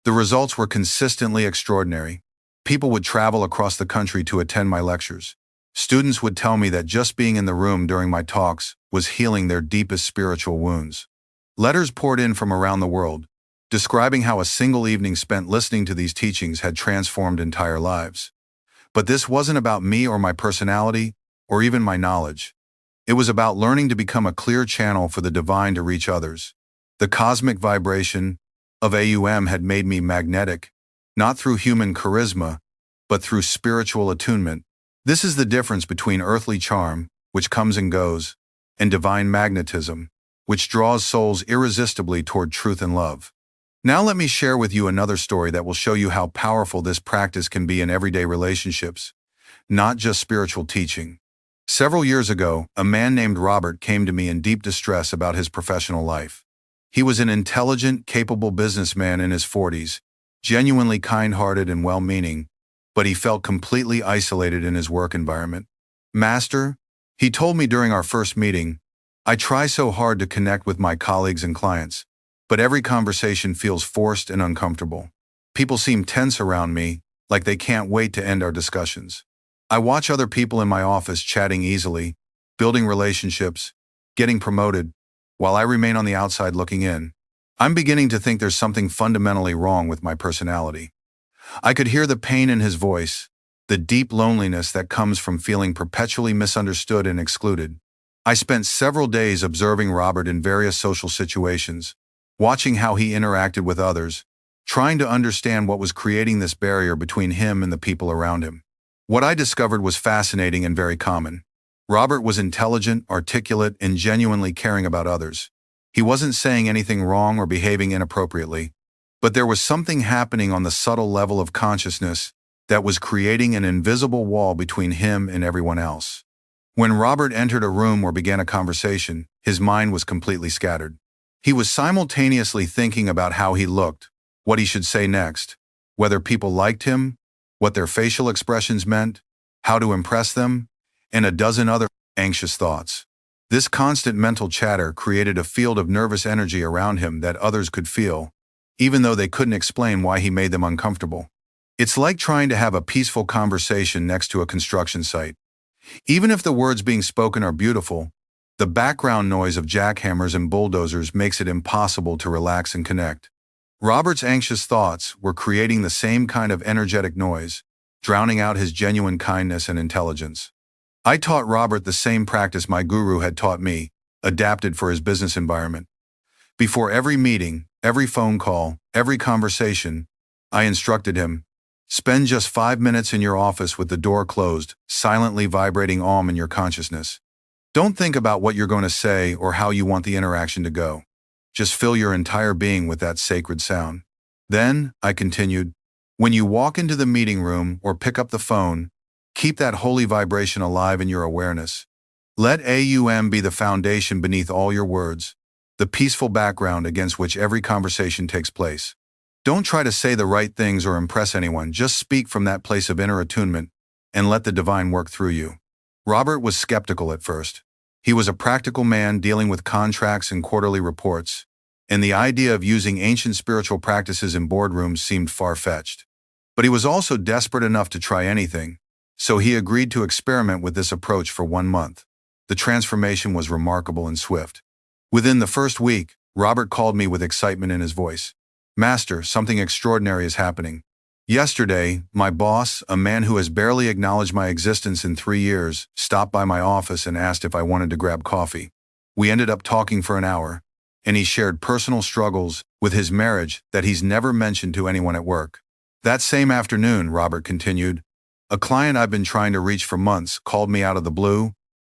The results were consistently extraordinary. People would travel across the country to attend my lectures. Students would tell me that just being in the room during my talks was healing their deepest spiritual wounds. Letters poured in from around the world, describing how a single evening spent listening to these teachings had transformed entire lives. But this wasn't about me or my personality, or even my knowledge. It was about learning to become a clear channel for the divine to reach others. The cosmic vibration of AUM had made me magnetic, not through human charisma, but through spiritual attunement. This is the difference between earthly charm, which comes and goes, and divine magnetism, which draws souls irresistibly toward truth and love. Now let me share with you another story that will show you how powerful this practice can be in everyday relationships, not just spiritual teaching. Several years ago, a man named Robert came to me in deep distress about his professional life. He was an intelligent, capable businessman in his 40s, genuinely kind-hearted and well-meaning, but he felt completely isolated in his work environment. "Master," he told me during our first meeting, "I try so hard to connect with my colleagues and clients, but every conversation feels forced and uncomfortable. People seem tense around me, like they can't wait to end our discussions. I watch other people in my office chatting easily, building relationships, getting promoted, while I remain on the outside looking in. I'm beginning to think there's something fundamentally wrong with my personality." I could hear the pain in his voice, the deep loneliness that comes from feeling perpetually misunderstood and excluded. I spent several days observing Robert in various social situations, watching how he interacted with others, trying to understand what was creating this barrier between him and the people around him. What I discovered was fascinating and very common. Robert was intelligent, articulate, and genuinely caring about others. He wasn't saying anything wrong or behaving inappropriately, but there was something happening on the subtle level of consciousness that was creating an invisible wall between him and everyone else. When Robert entered a room or began a conversation, his mind was completely scattered. He was simultaneously thinking about how he looked, what he should say next, whether people liked him, what their facial expressions meant, how to impress them, and a dozen other anxious thoughts. This constant mental chatter created a field of nervous energy around him that others could feel, even though they couldn't explain why he made them uncomfortable. It's like trying to have a peaceful conversation next to a construction site. Even if the words being spoken are beautiful, the background noise of jackhammers and bulldozers makes it impossible to relax and connect. Robert's anxious thoughts were creating the same kind of energetic noise, drowning out his genuine kindness and intelligence. I taught Robert the same practice my guru had taught me, adapted for his business environment. Before every meeting, every phone call, every conversation, I instructed him, spend just 5 minutes in your office with the door closed, silently vibrating Om in your consciousness. Don't think about what you're going to say or how you want the interaction to go. Just fill your entire being with that sacred sound. Then, I continued, when you walk into the meeting room or pick up the phone, keep that holy vibration alive in your awareness. Let AUM be the foundation beneath all your words, the peaceful background against which every conversation takes place. Don't try to say the right things or impress anyone, just speak from that place of inner attunement and let the divine work through you. Robert was skeptical at first. He was a practical man dealing with contracts and quarterly reports, and the idea of using ancient spiritual practices in boardrooms seemed far-fetched. But he was also desperate enough to try anything, so he agreed to experiment with this approach for 1 month. The transformation was remarkable and swift. Within the first week, Robert called me with excitement in his voice. Master, something extraordinary is happening. Yesterday, my boss, a man who has barely acknowledged my existence in 3 years, stopped by my office and asked if I wanted to grab coffee. We ended up talking for an hour, and he shared personal struggles with his marriage that he's never mentioned to anyone at work. That same afternoon, Robert continued, a client I've been trying to reach for months called me out of the blue,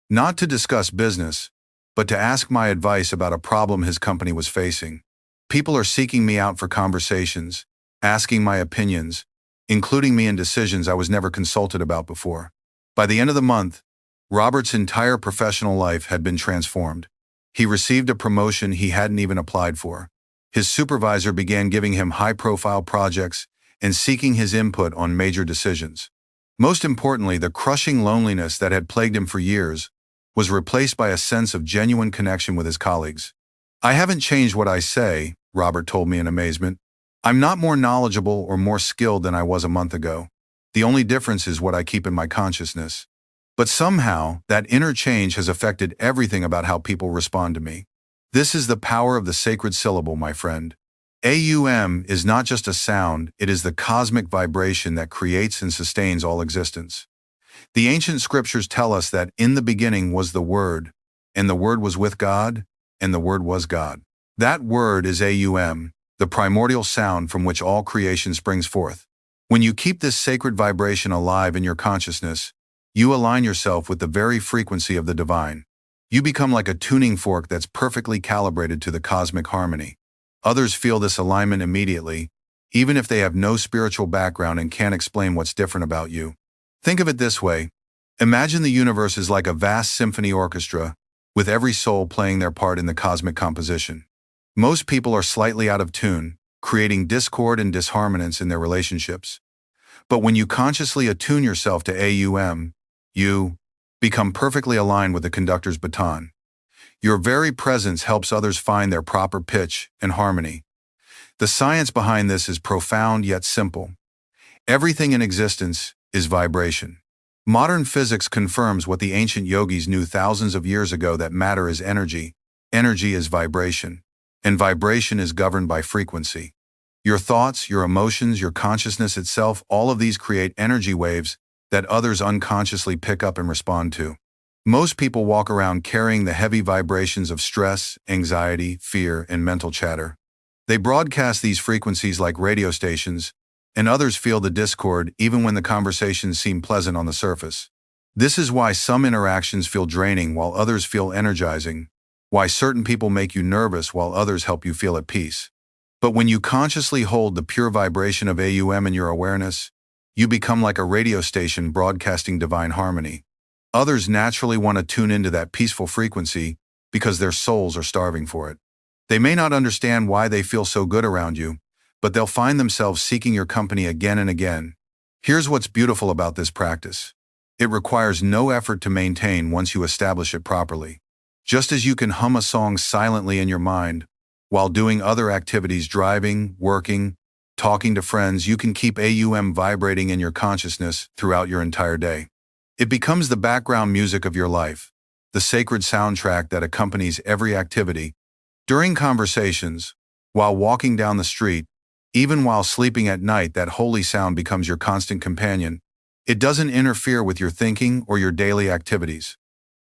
not to discuss business, but to ask my advice about a problem his company was facing. People are seeking me out for conversations, asking my opinions, including me in decisions I was never consulted about before. By the end of the month, Robert's entire professional life had been transformed. He received a promotion he hadn't even applied for. His supervisor began giving him high-profile projects and seeking his input on major decisions. Most importantly, the crushing loneliness that had plagued him for years was replaced by a sense of genuine connection with his colleagues. I haven't changed what I say, Robert told me in amazement. I'm not more knowledgeable or more skilled than I was a month ago. The only difference is what I keep in my consciousness. But somehow, that inner change has affected everything about how people respond to me. This is the power of the sacred syllable, my friend. AUM is not just a sound, it is the cosmic vibration that creates and sustains all existence. The ancient scriptures tell us that in the beginning was the Word, and the Word was with God, and the Word was God. That Word is AUM, the primordial sound from which all creation springs forth. When you keep this sacred vibration alive in your consciousness, you align yourself with the very frequency of the divine. You become like a tuning fork that's perfectly calibrated to the cosmic harmony. Others feel this alignment immediately, even if they have no spiritual background and can't explain what's different about you. Think of it this way. Imagine the universe is like a vast symphony orchestra, with every soul playing their part in the cosmic composition. Most people are slightly out of tune, creating discord and disharmoniance in their relationships. But when you consciously attune yourself to AUM, you become perfectly aligned with the conductor's baton. Your very presence helps others find their proper pitch and harmony. The science behind this is profound yet simple. Everything in existence is vibration. Modern physics confirms what the ancient yogis knew thousands of years ago, that matter is energy, energy is vibration, and vibration is governed by frequency. Your thoughts, your emotions, your consciousness itself, all of these create energy waves that others unconsciously pick up and respond to. Most people walk around carrying the heavy vibrations of stress, anxiety, fear, and mental chatter. They broadcast these frequencies like radio stations, and others feel the discord even when the conversations seem pleasant on the surface. This is why some interactions feel draining while others feel energizing, why certain people make you nervous while others help you feel at peace. But when you consciously hold the pure vibration of AUM in your awareness, you become like a radio station broadcasting divine harmony. Others naturally want to tune into that peaceful frequency because their souls are starving for it. They may not understand why they feel so good around you, but they'll find themselves seeking your company again and again. Here's what's beautiful about this practice. It requires no effort to maintain once you establish it properly. Just as you can hum a song silently in your mind, while doing other activities, driving, working, talking to friends, you can keep AUM vibrating in your consciousness throughout your entire day. It becomes the background music of your life, the sacred soundtrack that accompanies every activity. During conversations, while walking down the street, even while sleeping at night, that holy sound becomes your constant companion. It doesn't interfere with your thinking or your daily activities.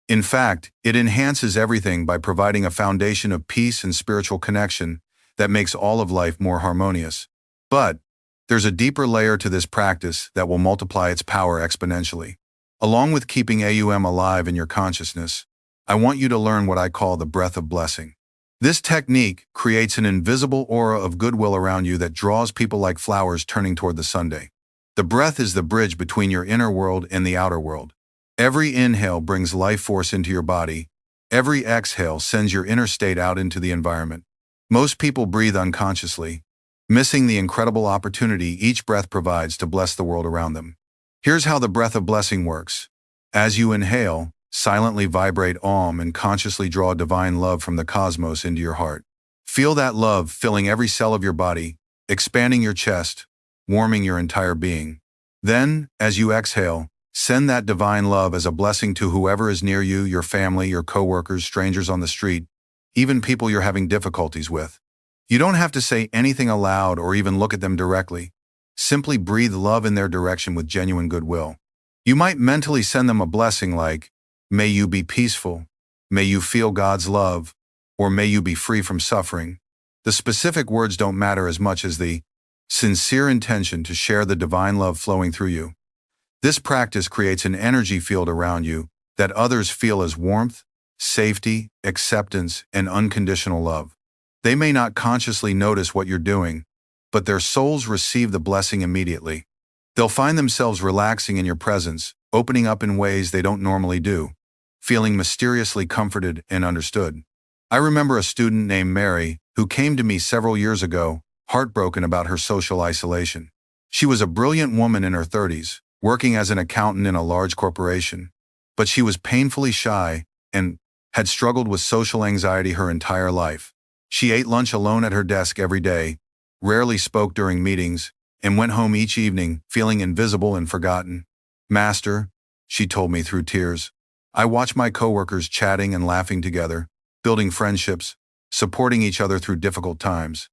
In fact, it enhances everything by providing a foundation of peace and spiritual connection that makes all of life more harmonious. But there's a deeper layer to this practice that will multiply its power exponentially. Along with keeping AUM alive in your consciousness, I want you to learn what I call the breath of blessing. This technique creates an invisible aura of goodwill around you that draws people like flowers turning toward the sunday. The breath is the bridge between your inner world and the outer world. Every inhale brings life force into your body. Every exhale sends your inner state out into the environment. Most people breathe unconsciously, missing the incredible opportunity each breath provides to bless the world around them. Here's how the breath of blessing works. As you inhale, silently vibrate Om and consciously draw divine love from the cosmos into your heart. Feel that love filling every cell of your body, expanding your chest, warming your entire being. Then, as you exhale, send that divine love as a blessing to whoever is near you, your family, your coworkers, strangers on the street, even people you're having difficulties with. You don't have to say anything aloud or even look at them directly. Simply breathe love in their direction with genuine goodwill. You might mentally send them a blessing like, "May you be peaceful," "May you feel God's love," or "May you be free from suffering." The specific words don't matter as much as the sincere intention to share the divine love flowing through you. This practice creates an energy field around you that others feel as warmth, safety, acceptance, and unconditional love. They may not consciously notice what you're doing, but their souls receive the blessing immediately. They'll find themselves relaxing in your presence, opening up in ways they don't normally do, feeling mysteriously comforted and understood. I remember a student named Mary who came to me several years ago, heartbroken about her social isolation. She was a brilliant woman in her 30s, working as an accountant in a large corporation, but she was painfully shy and had struggled with social anxiety her entire life. She ate lunch alone at her desk every day, rarely spoke during meetings, and went home each evening feeling invisible and forgotten. "Master," she told me through tears, "I watch my coworkers chatting and laughing together, building friendships, supporting each other through difficult times.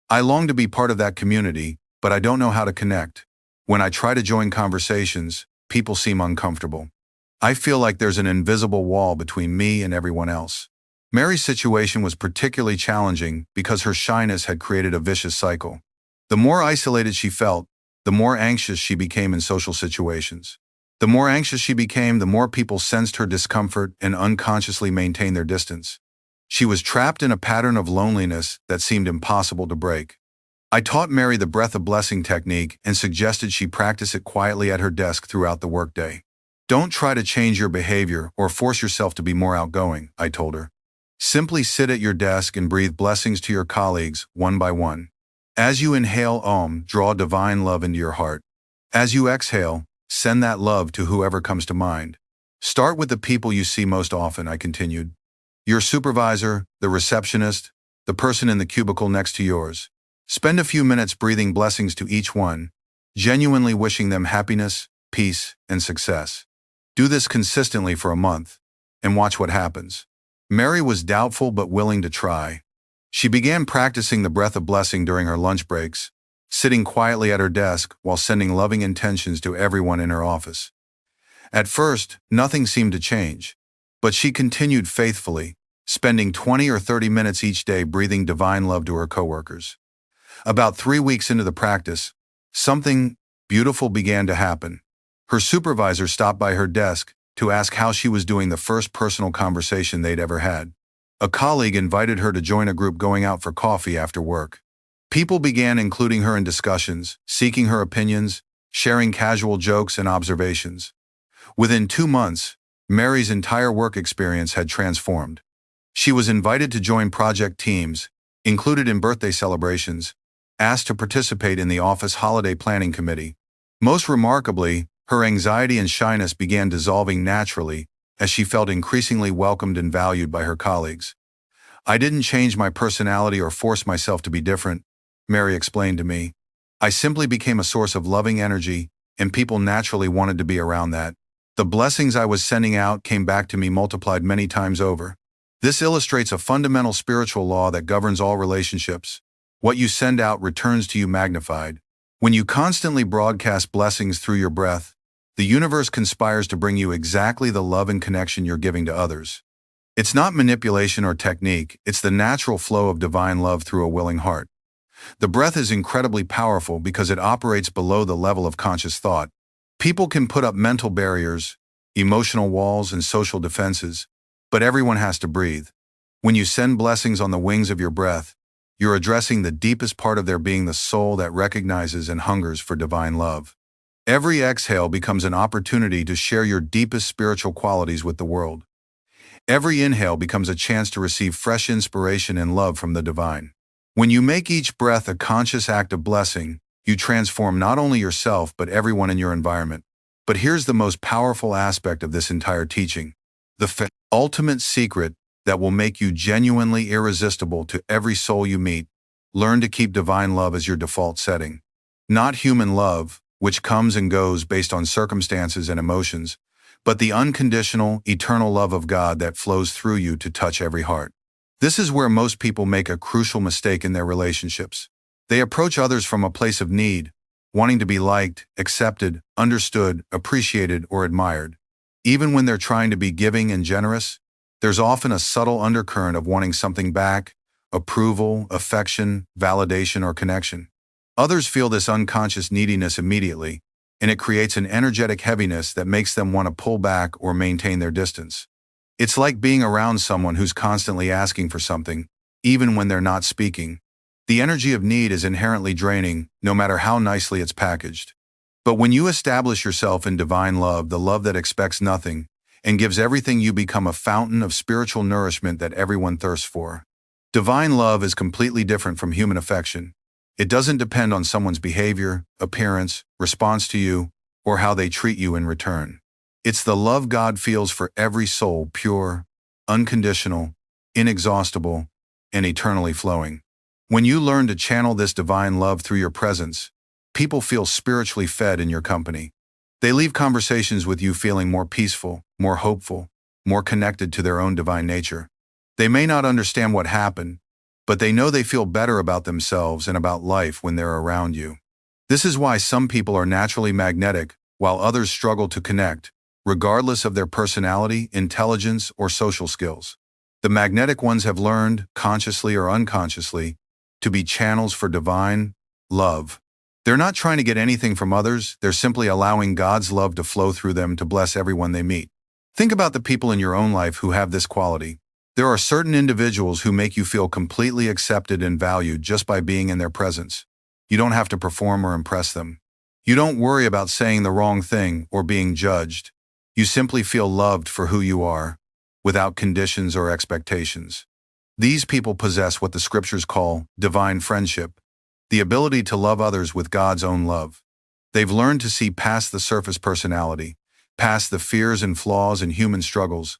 I long to be part of that community, but I don't know how to connect. When I try to join conversations, people seem uncomfortable. I feel like there's an invisible wall between me and everyone else." Mary's situation was particularly challenging because her shyness had created a vicious cycle. The more isolated she felt, the more anxious she became in social situations. The more anxious she became, the more people sensed her discomfort and unconsciously maintained their distance. She was trapped in a pattern of loneliness that seemed impossible to break. I taught Mary the breath of blessing technique and suggested she practice it quietly at her desk throughout the workday. "Don't try to change your behavior or force yourself to be more outgoing," I told her. "Simply sit at your desk and breathe blessings to your colleagues one by one. As you inhale Om, draw divine love into your heart. As you exhale, send that love to whoever comes to mind. Start with the people you see most often," I continued. "Your supervisor, the receptionist, the person in the cubicle next to yours. Spend a few minutes breathing blessings to each one, genuinely wishing them happiness, peace, and success. Do this consistently for a month, and watch what happens." Mary was doubtful but willing to try. She began practicing the breath of blessing during her lunch breaks, sitting quietly at her desk while sending loving intentions to everyone in her office. At first, nothing seemed to change, but she continued faithfully, spending 20 or 30 minutes each day breathing divine love to her coworkers. About 3 weeks into the practice, something beautiful began to happen. Her supervisor stopped by her desk to ask how she was doing, the first personal conversation they'd ever had. A colleague invited her to join a group going out for coffee after work. People began including her in discussions, seeking her opinions, sharing casual jokes and observations. Within 2 months, Mary's entire work experience had transformed. She was invited to join project teams, included in birthday celebrations, asked to participate in the office holiday planning committee. Most remarkably, her anxiety and shyness began dissolving naturally as she felt increasingly welcomed and valued by her colleagues. "I didn't change my personality or force myself to be different," Mary explained to me. "I simply became a source of loving energy, and people naturally wanted to be around that. The blessings I was sending out came back to me multiplied many times over." This illustrates a fundamental spiritual law that governs all relationships. What you send out returns to you magnified. When you constantly broadcast blessings through your breath, the universe conspires to bring you exactly the love and connection you're giving to others. It's not manipulation or technique, it's the natural flow of divine love through a willing heart. The breath is incredibly powerful because it operates below the level of conscious thought. People can put up mental barriers, emotional walls, and social defenses, but everyone has to breathe. When you send blessings on the wings of your breath, you're addressing the deepest part of their being, the soul that recognizes and hungers for divine love. Every exhale becomes an opportunity to share your deepest spiritual qualities with the world. Every inhale becomes a chance to receive fresh inspiration and love from the divine. When you make each breath a conscious act of blessing, you transform not only yourself but everyone in your environment. But here's the most powerful aspect of this entire teaching. The ultimate secret that will make you genuinely irresistible to every soul you meet. Learn to keep divine love as your default setting. Not human love, which comes and goes based on circumstances and emotions, but the unconditional, eternal love of God that flows through you to touch every heart. This is where most people make a crucial mistake in their relationships. They approach others from a place of need, wanting to be liked, accepted, understood, appreciated, or admired. Even when they're trying to be giving and generous, there's often a subtle undercurrent of wanting something back: approval, affection, validation, or connection. Others feel this unconscious neediness immediately, and it creates an energetic heaviness that makes them want to pull back or maintain their distance. It's like being around someone who's constantly asking for something, even when they're not speaking. The energy of need is inherently draining, no matter how nicely it's packaged. But when you establish yourself in divine love, the love that expects nothing and gives everything, you become a fountain of spiritual nourishment that everyone thirsts for. Divine love is completely different from human affection. It doesn't depend on someone's behavior, appearance, response to you, or how they treat you in return. It's the love God feels for every soul, pure, unconditional, inexhaustible, and eternally flowing. When you learn to channel this divine love through your presence, people feel spiritually fed in your company. They leave conversations with you feeling more peaceful, more hopeful, more connected to their own divine nature. They may not understand what happened, but they know they feel better about themselves and about life when they're around you. This is why some people are naturally magnetic, while others struggle to connect, regardless of their personality, intelligence, or social skills. The magnetic ones have learned, consciously or unconsciously, to be channels for divine love. They're not trying to get anything from others, they're simply allowing God's love to flow through them to bless everyone they meet. Think about the people in your own life who have this quality. There are certain individuals who make you feel completely accepted and valued just by being in their presence. You don't have to perform or impress them. You don't worry about saying the wrong thing or being judged. You simply feel loved for who you are, without conditions or expectations. These people possess what the scriptures call divine friendship, the ability to love others with God's own love. They've learned to see past the surface personality, past the fears and flaws and human struggles,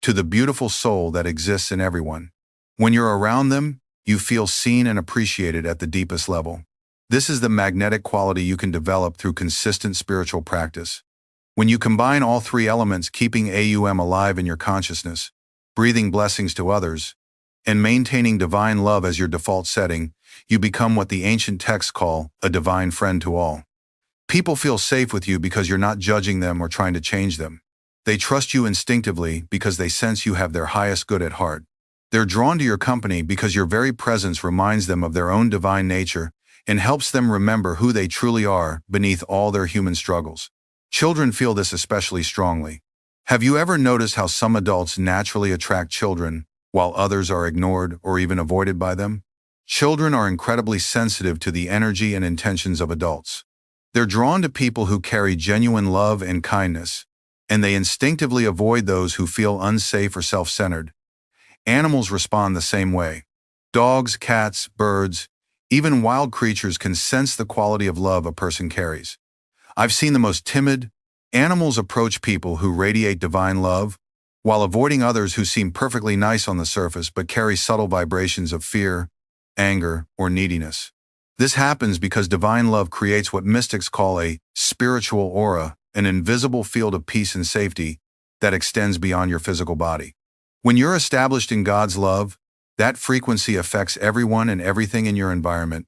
to the beautiful soul that exists in everyone. When you're around them, you feel seen and appreciated at the deepest level. This is the magnetic quality you can develop through consistent spiritual practice. When you combine all three elements, keeping alive in your consciousness, breathing blessings to others, and maintaining divine love as your default setting, you become what the ancient texts call a divine friend to all. People feel safe with you because you're not judging them or trying to change them. They trust you instinctively because they sense you have their highest good at heart. They're drawn to your company because your very presence reminds them of their own divine nature and helps them remember who they truly are beneath all their human struggles. Children feel this especially strongly. Have you ever noticed how some adults naturally attract children, while others are ignored or even avoided by them? Children are incredibly sensitive to the energy and intentions of adults. They're drawn to people who carry genuine love and kindness, and they instinctively avoid those who feel unsafe or self-centered. Animals respond the same way. Dogs, cats, birds, even wild creatures can sense the quality of love a person carries. I've seen the most timid animals approach people who radiate divine love, while avoiding others who seem perfectly nice on the surface but carry subtle vibrations of fear, anger, or neediness. This happens because divine love creates what mystics call a spiritual aura, an invisible field of peace and safety that extends beyond your physical body. When you're established in God's love, that frequency affects everyone and everything in your environment.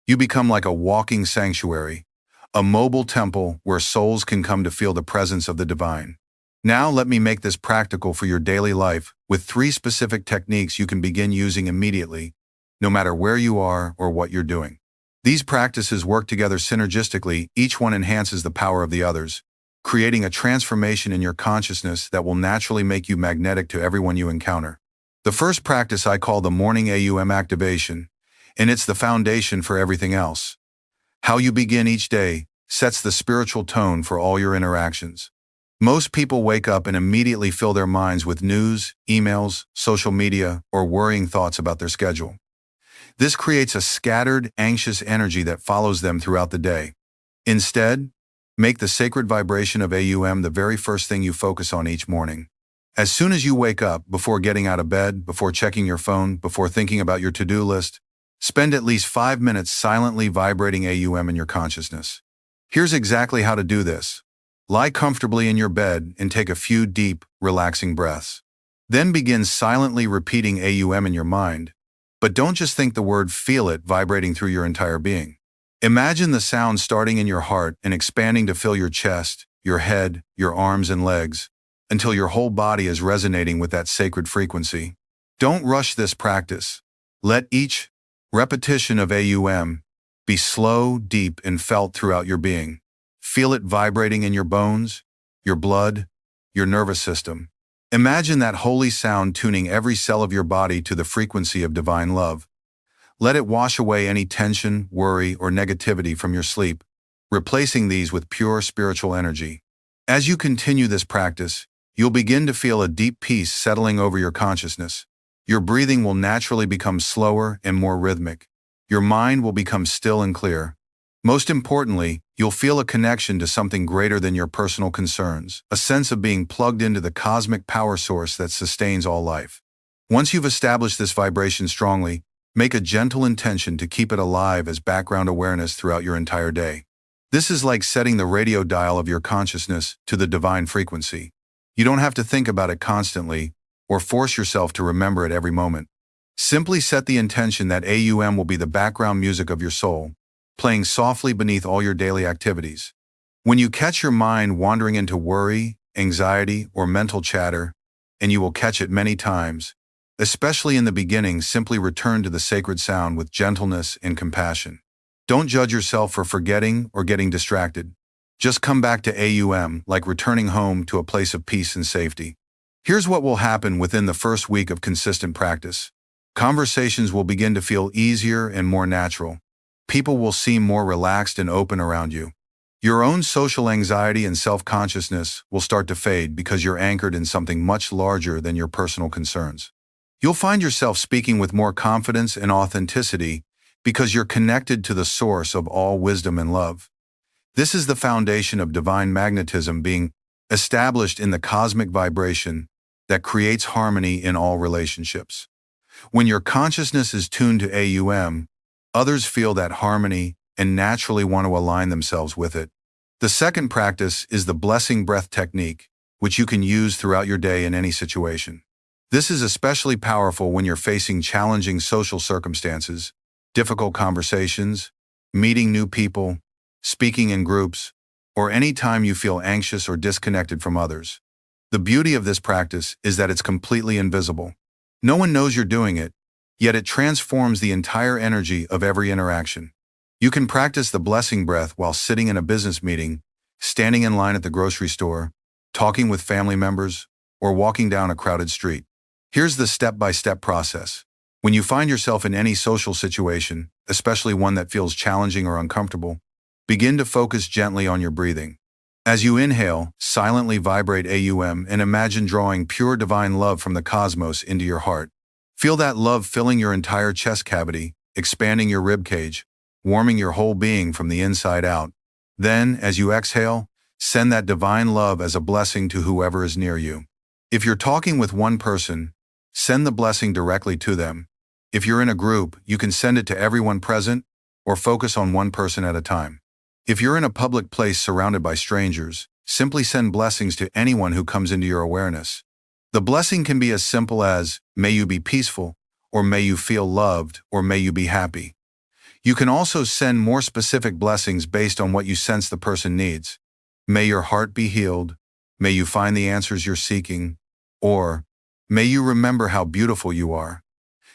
You become like a walking sanctuary, a mobile temple where souls can come to feel the presence of the divine. Now let me make this practical for your daily life with 3 specific techniques you can begin using immediately, no matter where you are or what you're doing. These practices work together synergistically, each one enhances the power of the others, creating a transformation in your consciousness that will naturally make you magnetic to everyone you encounter. The first practice I call the morning AUM activation, and it's the foundation for everything else. How you begin each day sets the spiritual tone for all your interactions. Most people wake up and immediately fill their minds with news, emails, social media, or worrying thoughts about their schedule. This creates a scattered, anxious energy that follows them throughout the day. Instead, make the sacred vibration of AUM the very first thing you focus on each morning. As soon as you wake up, before getting out of bed, before checking your phone, before thinking about your to-do list, spend at least 5 minutes silently vibrating AUM in your consciousness. Here's exactly how to do this. Lie comfortably in your bed and take a few deep, relaxing breaths. Then begin silently repeating AUM in your mind. But don't just think the word, feel it vibrating through your entire being. Imagine the sound starting in your heart and expanding to fill your chest, your head, your arms and legs, until your whole body is resonating with that sacred frequency. Don't rush this practice. Let each repetition of AUM be slow, deep, and felt throughout your being. Feel it vibrating in your bones, your blood, your nervous system. Imagine that holy sound tuning every cell of your body to the frequency of divine love. Let it wash away any tension, worry, or negativity from your sleep, replacing these with pure spiritual energy. As you continue this practice, you'll begin to feel a deep peace settling over your consciousness. Your breathing will naturally become slower and more rhythmic. Your mind will become still and clear. Most importantly, you'll feel a connection to something greater than your personal concerns, a sense of being plugged into the cosmic power source that sustains all life. Once you've established this vibration strongly, make a gentle intention to keep it alive as background awareness throughout your entire day. This is like setting the radio dial of your consciousness to the divine frequency. You don't have to think about it constantly or force yourself to remember it every moment. Simply set the intention that AUM will be the background music of your soul, playing softly beneath all your daily activities. When you catch your mind wandering into worry, anxiety, or mental chatter, and you will catch it many times, especially in the beginning, simply return to the sacred sound with gentleness and compassion. Don't judge yourself for forgetting or getting distracted. Just come back to AUM like returning home to a place of peace and safety. Here's what will happen within the first week of consistent practice. Conversations will begin to feel easier and more natural. People will seem more relaxed and open around you. Your own social anxiety and self-consciousness will start to fade because you're anchored in something much larger than your personal concerns. You'll find yourself speaking with more confidence and authenticity because you're connected to the source of all wisdom and love. This is the foundation of divine magnetism being established in the cosmic vibration that creates harmony in all relationships. When your consciousness is tuned to AUM, others feel that harmony and naturally want to align themselves with it. The second practice is the blessing breath technique, which you can use throughout your day in any situation. This is especially powerful when you're facing challenging social circumstances, difficult conversations, meeting new people, speaking in groups, or any time you feel anxious or disconnected from others. The beauty of this practice is that it's completely invisible. No one knows you're doing it, yet it transforms the entire energy of every interaction. You can practice the blessing breath while sitting in a business meeting, standing in line at the grocery store, talking with family members, or walking down a crowded street. Here's the step-by-step process. When you find yourself in any social situation, especially one that feels challenging or uncomfortable, begin to focus gently on your breathing. As you inhale, silently vibrate AUM and imagine drawing pure divine love from the cosmos into your heart. Feel that love filling your entire chest cavity, expanding your rib cage, warming your whole being from the inside out. Then, as you exhale, send that divine love as a blessing to whoever is near you. If you're talking with one person, send the blessing directly to them. If you're in a group, you can send it to everyone present or focus on one person at a time. If you're in a public place surrounded by strangers, simply send blessings to anyone who comes into your awareness. The blessing can be as simple as, may you be peaceful, or may you feel loved, or may you be happy. You can also send more specific blessings based on what you sense the person needs. May your heart be healed, may you find the answers you're seeking, or may you remember how beautiful you are.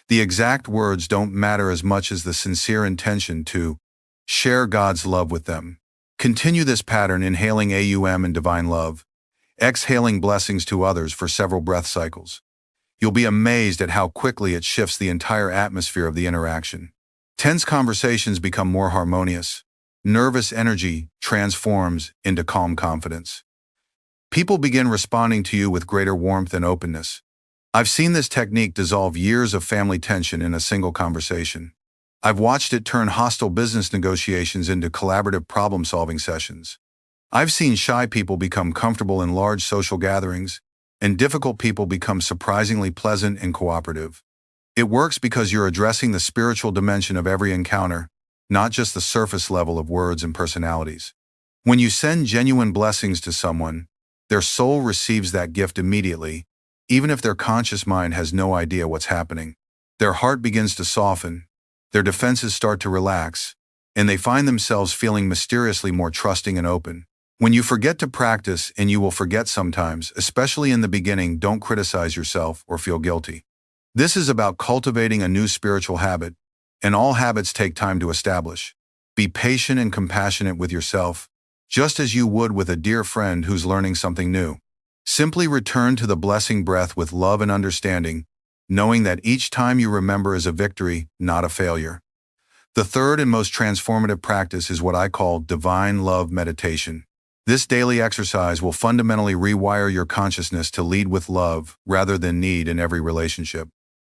The exact words don't matter as much as the sincere intention to share God's love with them. Continue this pattern, inhaling AUM and divine love, exhaling blessings to others for several breath cycles. You'll be amazed at how quickly it shifts the entire atmosphere of the interaction. Tense conversations become more harmonious. Nervous energy transforms into calm confidence. People begin responding to you with greater warmth and openness. I've seen this technique dissolve years of family tension in a single conversation. I've watched it turn hostile business negotiations into collaborative problem-solving sessions. I've seen shy people become comfortable in large social gatherings, and difficult people become surprisingly pleasant and cooperative. It works because you're addressing the spiritual dimension of every encounter, not just the surface level of words and personalities. When you send genuine blessings to someone, their soul receives that gift immediately, even if their conscious mind has no idea what's happening. Their heart begins to soften, their defenses start to relax, and they find themselves feeling mysteriously more trusting and open. When you forget to practice, and you will forget sometimes, especially in the beginning, don't criticize yourself or feel guilty. This is about cultivating a new spiritual habit, and all habits take time to establish. Be patient and compassionate with yourself, just as you would with a dear friend who's learning something new. Simply return to the blessing breath with love and understanding, knowing that each time you remember is a victory, not a failure. The third and most transformative practice is what I call divine love meditation. This daily exercise will fundamentally rewire your consciousness to lead with love rather than need in every relationship.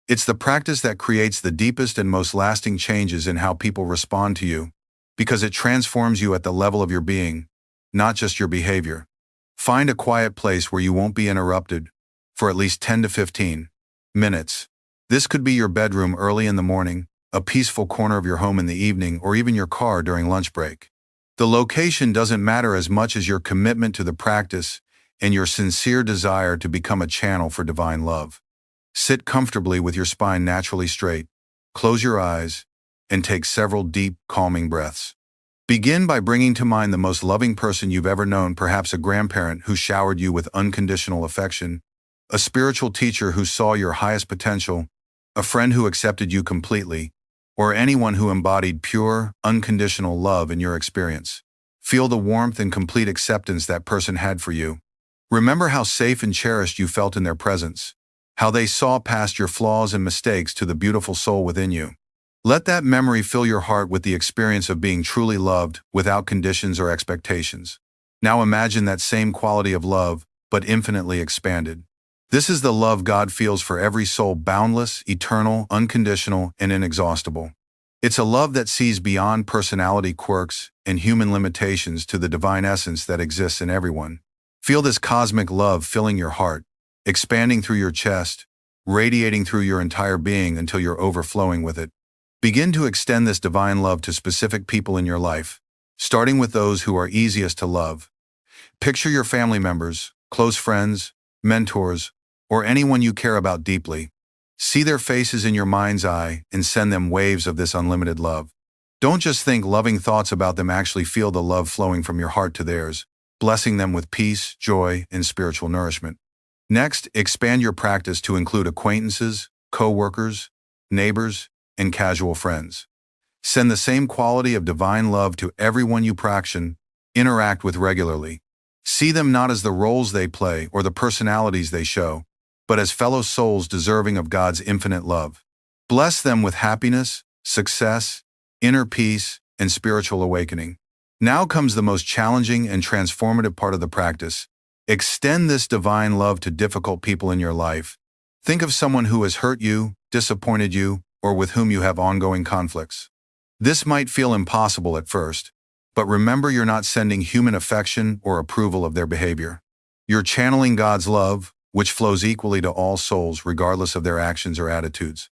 It's the practice that creates the deepest and most lasting changes in how people respond to you, because it transforms you at the level of your being, not just your behavior. Find a quiet place where you won't be interrupted for at least 10 to 15 minutes. This could be your bedroom early in the morning, a peaceful corner of your home in the evening, or even your car during lunch break. The location doesn't matter as much as your commitment to the practice and your sincere desire to become a channel for divine love. Sit comfortably with your spine naturally straight, close your eyes, and take several deep, calming breaths. Begin by bringing to mind the most loving person you've ever known, perhaps a grandparent who showered you with unconditional affection, a spiritual teacher who saw your highest potential, a friend who accepted you completely, or anyone who embodied pure, unconditional love in your experience. Feel the warmth and complete acceptance that person had for you. Remember how safe and cherished you felt in their presence, how they saw past your flaws and mistakes to the beautiful soul within you. Let that memory fill your heart with the experience of being truly loved without conditions or expectations. Now imagine that same quality of love, but infinitely expanded. This is the love God feels for every soul, boundless, eternal, unconditional, and inexhaustible. It's a love that sees beyond personality quirks and human limitations to the divine essence that exists in everyone. Feel this cosmic love filling your heart, expanding through your chest, radiating through your entire being until you're overflowing with it. Begin to extend this divine love to specific people in your life, starting with those who are easiest to love. Picture your family members, close friends, mentors, or anyone you care about deeply. See their faces in your mind's eye and send them waves of this unlimited love. Don't just think loving thoughts about them, actually feel the love flowing from your heart to theirs, blessing them with peace, joy, and spiritual nourishment. Next, expand your practice to include acquaintances, co-workers, neighbors, and casual friends. Send the same quality of divine love to everyone you interact with regularly. See them not as the roles they play or the personalities they show, but as fellow souls deserving of God's infinite love. Bless them with happiness, success, inner peace, and spiritual awakening. Now comes the most challenging and transformative part of the practice. Extend this divine love to difficult people in your life. Think of someone who has hurt you, disappointed you, or with whom you have ongoing conflicts. This might feel impossible at first, but remember, you're not sending human affection or approval of their behavior. You're channeling God's love, which flows equally to all souls regardless of their actions or attitudes.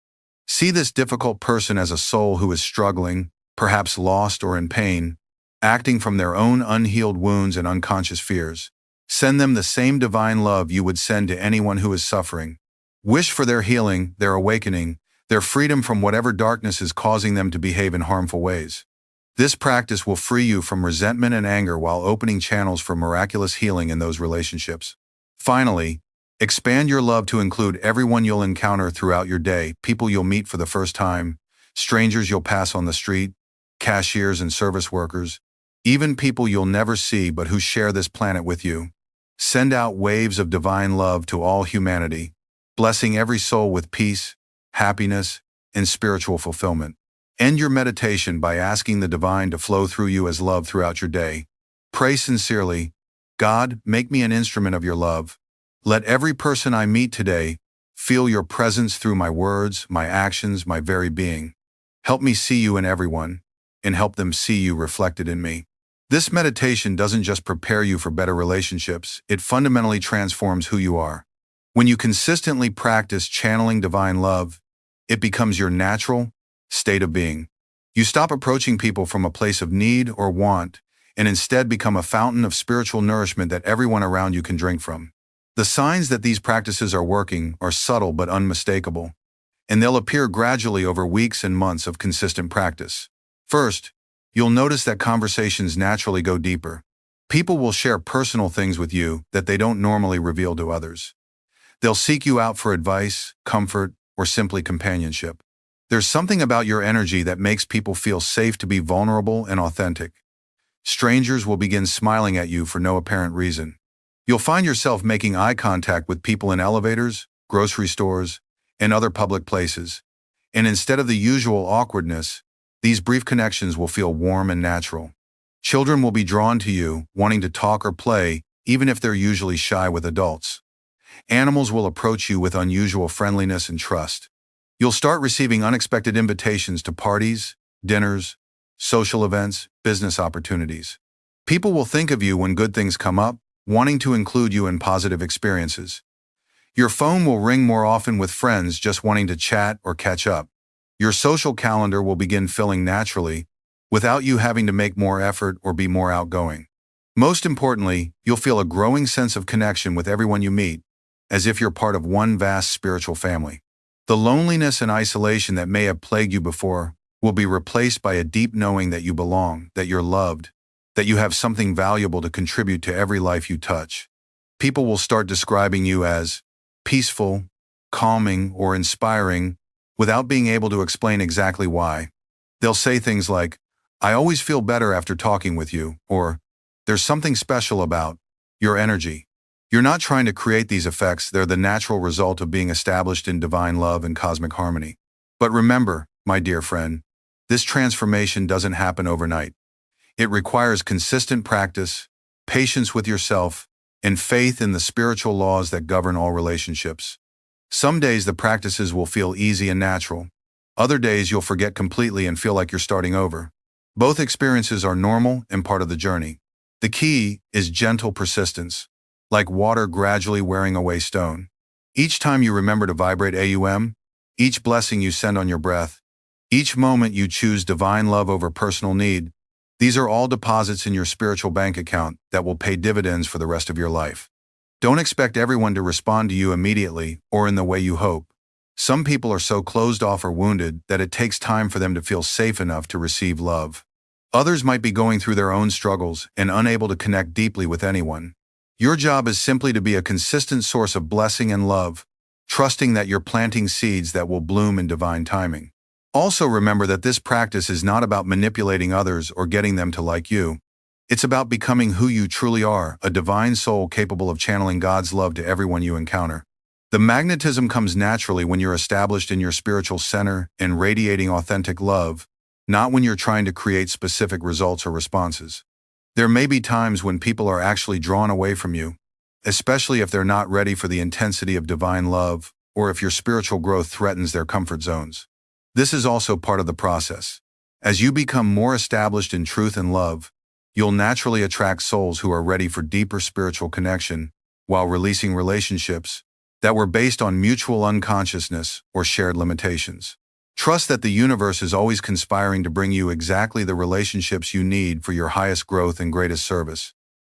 See this difficult person as a soul who is struggling, perhaps lost or in pain, acting from their own unhealed wounds and unconscious fears. Send them the same divine love you would send to anyone who is suffering. Wish for their healing, their awakening, their freedom from whatever darkness is causing them to behave in harmful ways. This practice will free you from resentment and anger while opening channels for miraculous healing in those relationships. Finally, expand your love to include everyone you'll encounter throughout your day, people you'll meet for the first time, strangers you'll pass on the street, cashiers and service workers, even people you'll never see but who share this planet with you. Send out waves of divine love to all humanity, blessing every soul with peace, happiness, and spiritual fulfillment. End your meditation by asking the divine to flow through you as love throughout your day. Pray sincerely, God, make me an instrument of your love. Let every person I meet today feel your presence through my words, my actions, my very being. Help me see you in everyone, and help them see you reflected in me. This meditation doesn't just prepare you for better relationships, it fundamentally transforms who you are. When you consistently practice channeling divine love, it becomes your natural state of being. You stop approaching people from a place of need or want, and instead become a fountain of spiritual nourishment that everyone around you can drink from. The signs that these practices are working are subtle but unmistakable, and they'll appear gradually over weeks and months of consistent practice. First, you'll notice that conversations naturally go deeper. People will share personal things with you that they don't normally reveal to others. They'll seek you out for advice, comfort, or simply companionship. There's something about your energy that makes people feel safe to be vulnerable and authentic. Strangers will begin smiling at you for no apparent reason. You'll find yourself making eye contact with people in elevators, grocery stores, and other public places. And instead of the usual awkwardness, these brief connections will feel warm and natural. Children will be drawn to you, wanting to talk or play, even if they're usually shy with adults. Animals will approach you with unusual friendliness and trust. You'll start receiving unexpected invitations to parties, dinners, social events, business opportunities. People will think of you when good things come up, wanting to include you in positive experiences. Your phone will ring more often with friends just wanting to chat or catch up. Your social calendar will begin filling naturally, without you having to make more effort or be more outgoing. Most importantly, you'll feel a growing sense of connection with everyone you meet, as if you're part of one vast spiritual family. The loneliness and isolation that may have plagued you before will be replaced by a deep knowing that you belong, that you're loved, that you have something valuable to contribute to every life you touch. People will start describing you as peaceful, calming, or inspiring without being able to explain exactly why. They'll say things like, I always feel better after talking with you, or there's something special about your energy. You're not trying to create these effects, they're the natural result of being established in divine love and cosmic harmony. But remember, my dear friend, this transformation doesn't happen overnight. It requires consistent practice, patience with yourself, and faith in the spiritual laws that govern all relationships. Some days the practices will feel easy and natural. Other days you'll forget completely and feel like you're starting over. Both experiences are normal and part of the journey. The key is gentle persistence, like water gradually wearing away stone. Each time you remember to vibrate AUM, each blessing you send on your breath, each moment you choose divine love over personal need, these are all deposits in your spiritual bank account that will pay dividends for the rest of your life. Don't expect everyone to respond to you immediately or in the way you hope. Some people are so closed off or wounded that it takes time for them to feel safe enough to receive love. Others might be going through their own struggles and unable to connect deeply with anyone. Your job is simply to be a consistent source of blessing and love, trusting that you're planting seeds that will bloom in divine timing. Also remember that this practice is not about manipulating others or getting them to like you. It's about becoming who you truly are, a divine soul capable of channeling God's love to everyone you encounter. The magnetism comes naturally when you're established in your spiritual center and radiating authentic love, not when you're trying to create specific results or responses. There may be times when people are actually drawn away from you, especially if they're not ready for the intensity of divine love or if your spiritual growth threatens their comfort zones. This is also part of the process. As you become more established in truth and love, you'll naturally attract souls who are ready for deeper spiritual connection while releasing relationships that were based on mutual unconsciousness or shared limitations. Trust that the universe is always conspiring to bring you exactly the relationships you need for your highest growth and greatest service.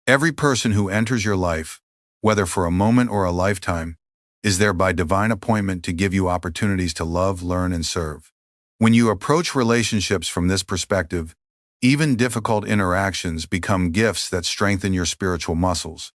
Every person who enters your life, whether for a moment or a lifetime, is there by divine appointment to give you opportunities to love, learn, and serve. When you approach relationships from this perspective, even difficult interactions become gifts that strengthen your spiritual muscles.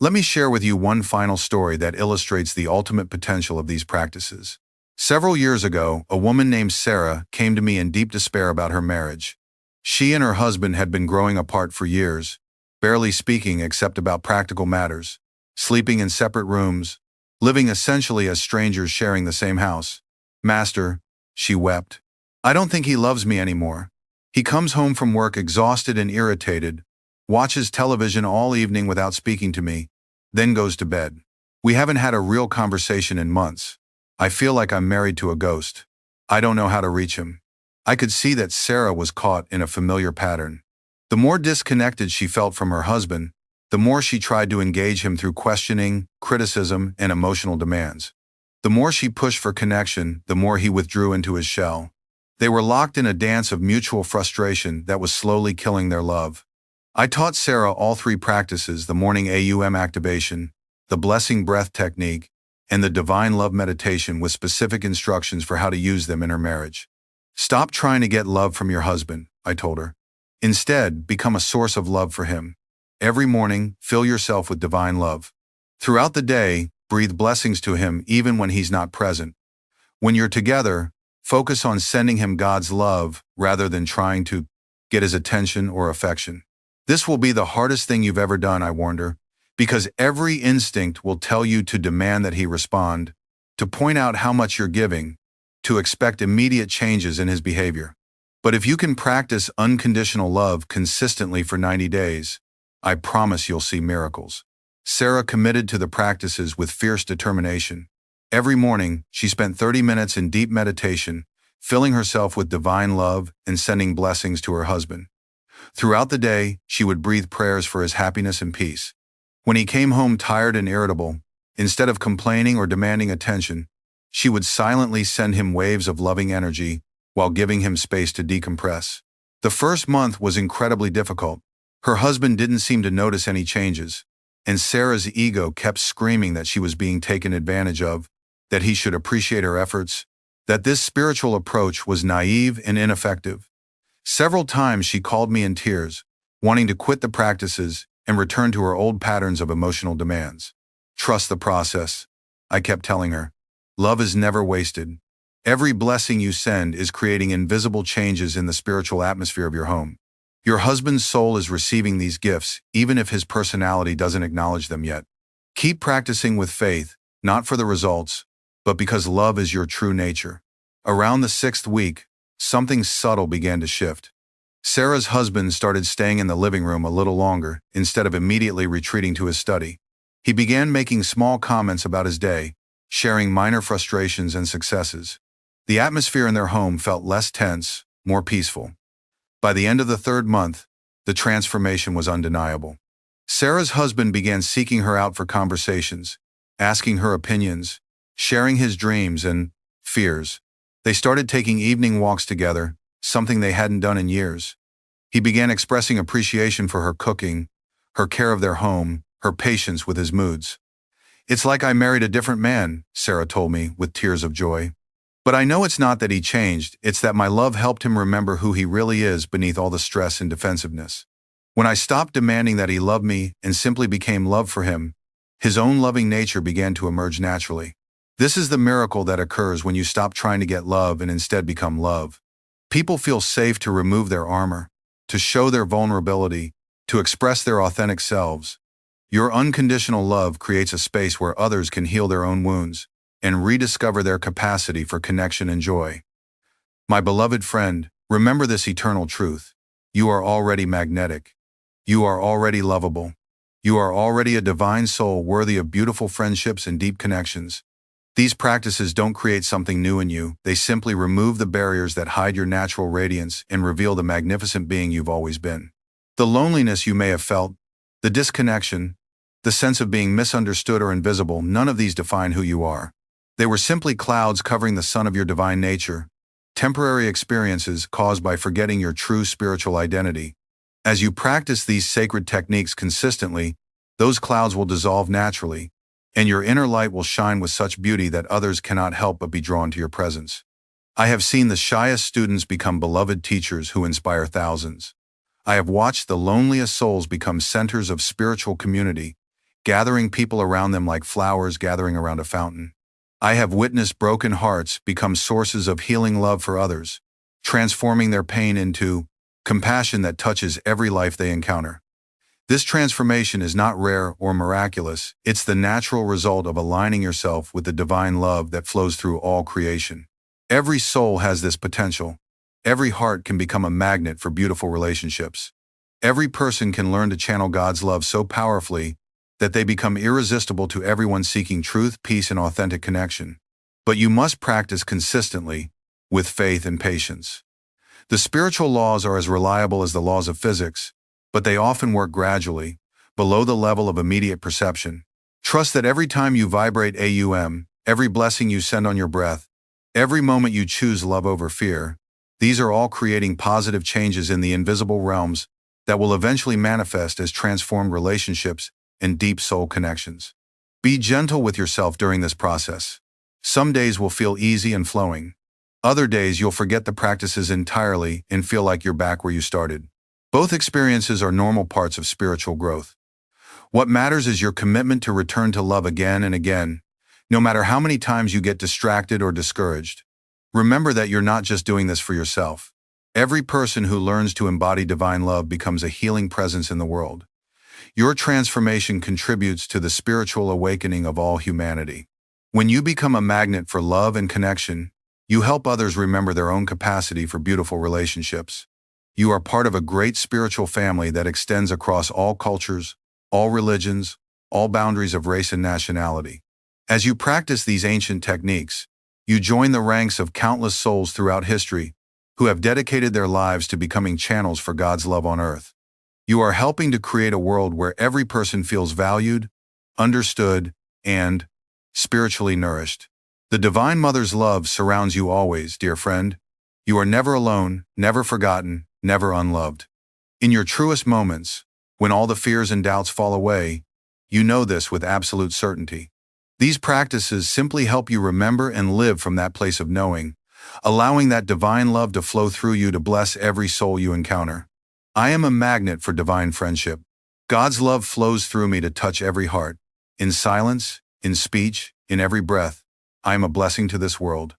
Let me share with you one final story that illustrates the ultimate potential of these practices. Several years ago, a woman named Sarah came to me in deep despair about her marriage. She and her husband had been growing apart for years, barely speaking except about practical matters, sleeping in separate rooms, living essentially as strangers sharing the same house. "Master," she wept, "I don't think he loves me anymore. He comes home from work exhausted and irritated, watches television all evening without speaking to me, then goes to bed. We haven't had a real conversation in months. I feel like I'm married to a ghost. I don't know how to reach him." I could see that Sarah was caught in a familiar pattern. The more disconnected she felt from her husband, the more she tried to engage him through questioning, criticism, and emotional demands. The more she pushed for connection, the more he withdrew into his shell. They were locked in a dance of mutual frustration that was slowly killing their love. I taught Sarah all three practices: the morning AUM activation, the blessing breath technique, and the divine love meditation, with specific instructions for how to use them in her marriage. "Stop trying to get love from your husband," I told her. "Instead, become a source of love for him. Every morning, fill yourself with divine love. Throughout the day, breathe blessings to him even when he's not present. When you're together, focus on sending him God's love rather than trying to get his attention or affection. This will be the hardest thing you've ever done," I warned her, "because every instinct will tell you to demand that he respond, to point out how much you're giving, to expect immediate changes in his behavior. But if you can practice unconditional love consistently for 90 days, I promise you'll see miracles." Sarah committed to the practices with fierce determination. Every morning, she spent 30 minutes in deep meditation, filling herself with divine love and sending blessings to her husband. Throughout the day, she would breathe prayers for his happiness and peace. When he came home tired and irritable, instead of complaining or demanding attention, she would silently send him waves of loving energy while giving him space to decompress. The first month was incredibly difficult. Her husband didn't seem to notice any changes, and Sarah's ego kept screaming that she was being taken advantage of, that he should appreciate her efforts, that this spiritual approach was naive and ineffective. Several times she called me in tears, wanting to quit the practices and return to her old patterns of emotional demands. "Trust the process," I kept telling her. "Love is never wasted. Every blessing you send is creating invisible changes in the spiritual atmosphere of your home. Your husband's soul is receiving these gifts, even if his personality doesn't acknowledge them yet. Keep practicing with faith, not for the results, but because love is your true nature." Around the 6th week, something subtle began to shift. Sarah's husband started staying in the living room a little longer, instead of immediately retreating to his study. He began making small comments about his day, sharing minor frustrations and successes. The atmosphere in their home felt less tense, more peaceful. By the end of the 3rd month, the transformation was undeniable. Sarah's husband began seeking her out for conversations, asking her opinions, sharing his dreams and fears. They started taking evening walks together, something they hadn't done in years. He began expressing appreciation for her cooking, her care of their home, her patience with his moods. "It's like I married a different man," Sarah told me with tears of joy. "But I know it's not that he changed, it's that my love helped him remember who he really is beneath all the stress and defensiveness. When I stopped demanding that he love me and simply became love for him, his own loving nature began to emerge naturally. This is the miracle that occurs when you stop trying to get love and instead become love. People feel safe to remove their armor, to show their vulnerability, to express their authentic selves. Your unconditional love creates a space where others can heal their own wounds and rediscover their capacity for connection and joy. My beloved friend, remember this eternal truth. You are already magnetic. You are already lovable. You are already a divine soul worthy of beautiful friendships and deep connections. These practices don't create something new in you. They simply remove the barriers that hide your natural radiance and reveal the magnificent being you've always been. The loneliness you may have felt, the disconnection, the sense of being misunderstood or invisible, none of these define who you are. They were simply clouds covering the sun of your divine nature, temporary experiences caused by forgetting your true spiritual identity. As you practice these sacred techniques consistently, those clouds will dissolve naturally, and your inner light will shine with such beauty that others cannot help but be drawn to your presence. I have seen the shyest students become beloved teachers who inspire thousands. I have watched the loneliest souls become centers of spiritual community, gathering people around them like flowers gathering around a fountain. I have witnessed broken hearts become sources of healing love for others, transforming their pain into compassion that touches every life they encounter. This transformation is not rare or miraculous, it's the natural result of aligning yourself with the divine love that flows through all creation. Every soul has this potential. Every heart can become a magnet for beautiful relationships. Every person can learn to channel God's love so powerfully that they become irresistible to everyone seeking truth, peace, and authentic connection. But you must practice consistently, with faith and patience. The spiritual laws are as reliable as the laws of physics, but they often work gradually, below the level of immediate perception. Trust that every time you vibrate every blessing you send on your breath, every moment you choose love over fear, these are all creating positive changes in the invisible realms that will eventually manifest as transformed relationships and deep soul connections. Be gentle with yourself during this process. Some days will feel easy and flowing. Other days you'll forget the practices entirely and feel like you're back where you started. Both experiences are normal parts of spiritual growth. What matters is your commitment to return to love again and again, no matter how many times you get distracted or discouraged. Remember that you're not just doing this for yourself. Every person who learns to embody divine love becomes a healing presence in the world. Your transformation contributes to the spiritual awakening of all humanity. When you become a magnet for love and connection, you help others remember their own capacity for beautiful relationships. You are part of a great spiritual family that extends across all cultures, all religions, all boundaries of race and nationality. As you practice these ancient techniques, you join the ranks of countless souls throughout history who have dedicated their lives to becoming channels for God's love on earth. You are helping to create a world where every person feels valued, understood, and spiritually nourished. The Divine Mother's love surrounds you always, dear friend. You are never alone, never forgotten, never unloved. In your truest moments, when all the fears and doubts fall away, you know this with absolute certainty. These practices simply help you remember and live from that place of knowing, allowing that divine love to flow through you to bless every soul you encounter. I am a magnet for divine friendship. God's love flows through me to touch every heart. In silence, in speech, in every breath, I am a blessing to this world.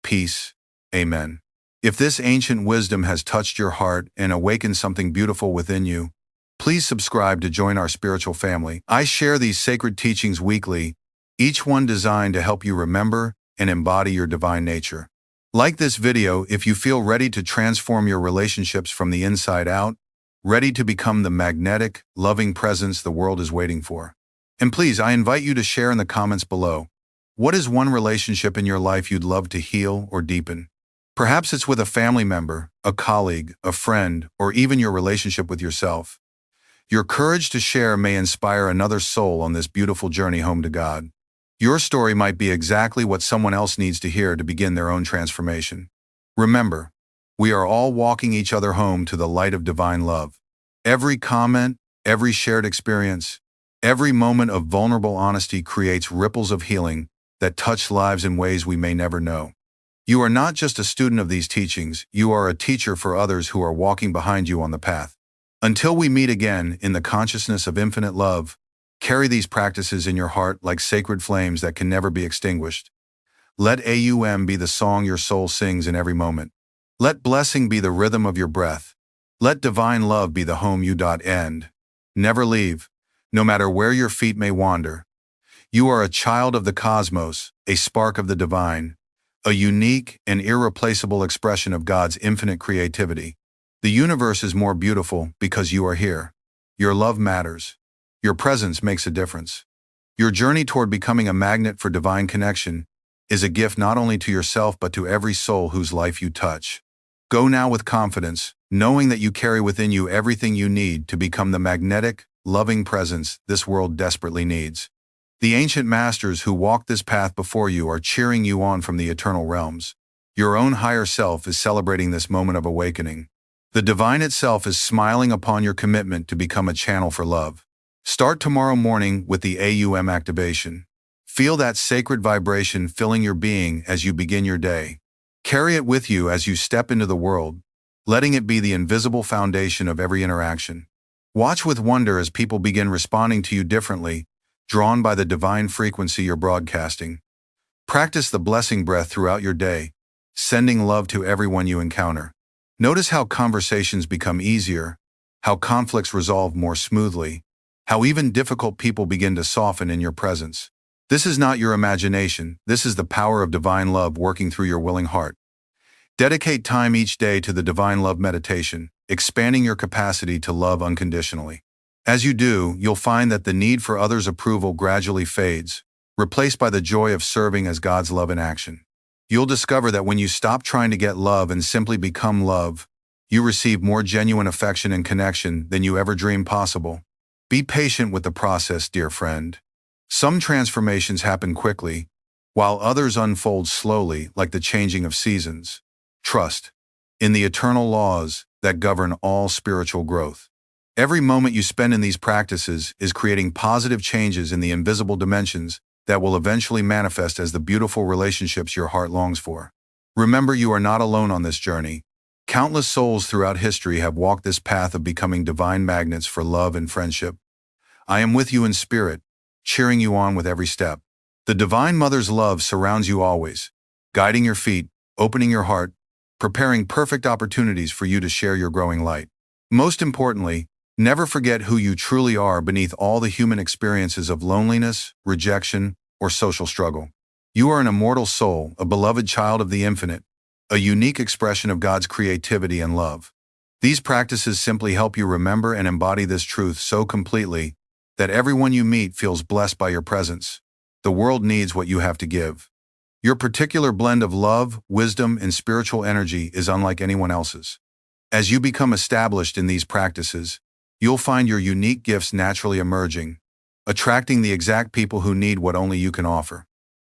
Peace. Amen. If this ancient wisdom has touched your heart and awakened something beautiful within you, please subscribe to join our spiritual family. I share these sacred teachings weekly, each one designed to help you remember and embody your divine nature. Like this video if you feel ready to transform your relationships from the inside out, ready to become the magnetic, loving presence the world is waiting for. And please, I invite you to share in the comments below. What is one relationship in your life you'd love to heal or deepen? Perhaps it's with a family member, a colleague, a friend, or even your relationship with yourself. Your courage to share may inspire another soul on this beautiful journey home to God. Your story might be exactly what someone else needs to hear to begin their own transformation. Remember, we are all walking each other home to the light of divine love. Every comment, every shared experience, every moment of vulnerable honesty creates ripples of healing that touch lives in ways we may never know. You are not just a student of these teachings, you are a teacher for others who are walking behind you on the path. Until we meet again in the consciousness of infinite love, carry these practices in your heart like sacred flames that can never be extinguished. Let AUM be the song your soul sings in every moment. Let blessing be the rhythm of your breath. Let divine love be the home you end. Never leave, no matter where your feet may wander. You are a child of the cosmos, a spark of the divine, a unique and irreplaceable expression of God's infinite creativity. The universe is more beautiful because you are here. Your love matters. Your presence makes a difference. Your journey toward becoming a magnet for divine connection is a gift not only to yourself but to every soul whose life you touch. Go now with confidence, knowing that you carry within you everything you need to become the magnetic, loving presence this world desperately needs. The ancient masters who walked this path before you are cheering you on from the eternal realms. Your own higher self is celebrating this moment of awakening. The divine itself is smiling upon your commitment to become a channel for love. Start tomorrow morning with the AUM activation. Feel that sacred vibration filling your being as you begin your day. Carry it with you as you step into the world, letting it be the invisible foundation of every interaction. Watch with wonder as people begin responding to you differently, drawn by the divine frequency you're broadcasting. Practice the blessing breath throughout your day, sending love to everyone you encounter. Notice how conversations become easier, how conflicts resolve more smoothly, how even difficult people begin to soften in your presence. This is not your imagination, this is the power of divine love working through your willing heart. Dedicate time each day to the divine love meditation, expanding your capacity to love unconditionally. As you do, you'll find that the need for others' approval gradually fades, replaced by the joy of serving as God's love in action. You'll discover that when you stop trying to get love and simply become love, you receive more genuine affection and connection than you ever dreamed possible. Be patient with the process, dear friend. Some transformations happen quickly, while others unfold slowly like the changing of seasons. Trust in the eternal laws that govern all spiritual growth. Every moment you spend in these practices is creating positive changes in the invisible dimensions that will eventually manifest as the beautiful relationships your heart longs for. Remember, you are not alone on this journey. Countless souls throughout history have walked this path of becoming divine magnets for love and friendship. I am with you in spirit, cheering you on with every step. The Divine Mother's love surrounds you always, guiding your feet, opening your heart, preparing perfect opportunities for you to share your growing light. Most importantly, never forget who you truly are beneath all the human experiences of loneliness, rejection, or social struggle. You are an immortal soul, a beloved child of the infinite, a unique expression of God's creativity and love. These practices simply help you remember and embody this truth so completely that everyone you meet feels blessed by your presence. The world needs what you have to give. Your particular blend of love, wisdom, and spiritual energy is unlike anyone else's. As you become established in these practices, you'll find your unique gifts naturally emerging, attracting the exact people who need what only you can offer.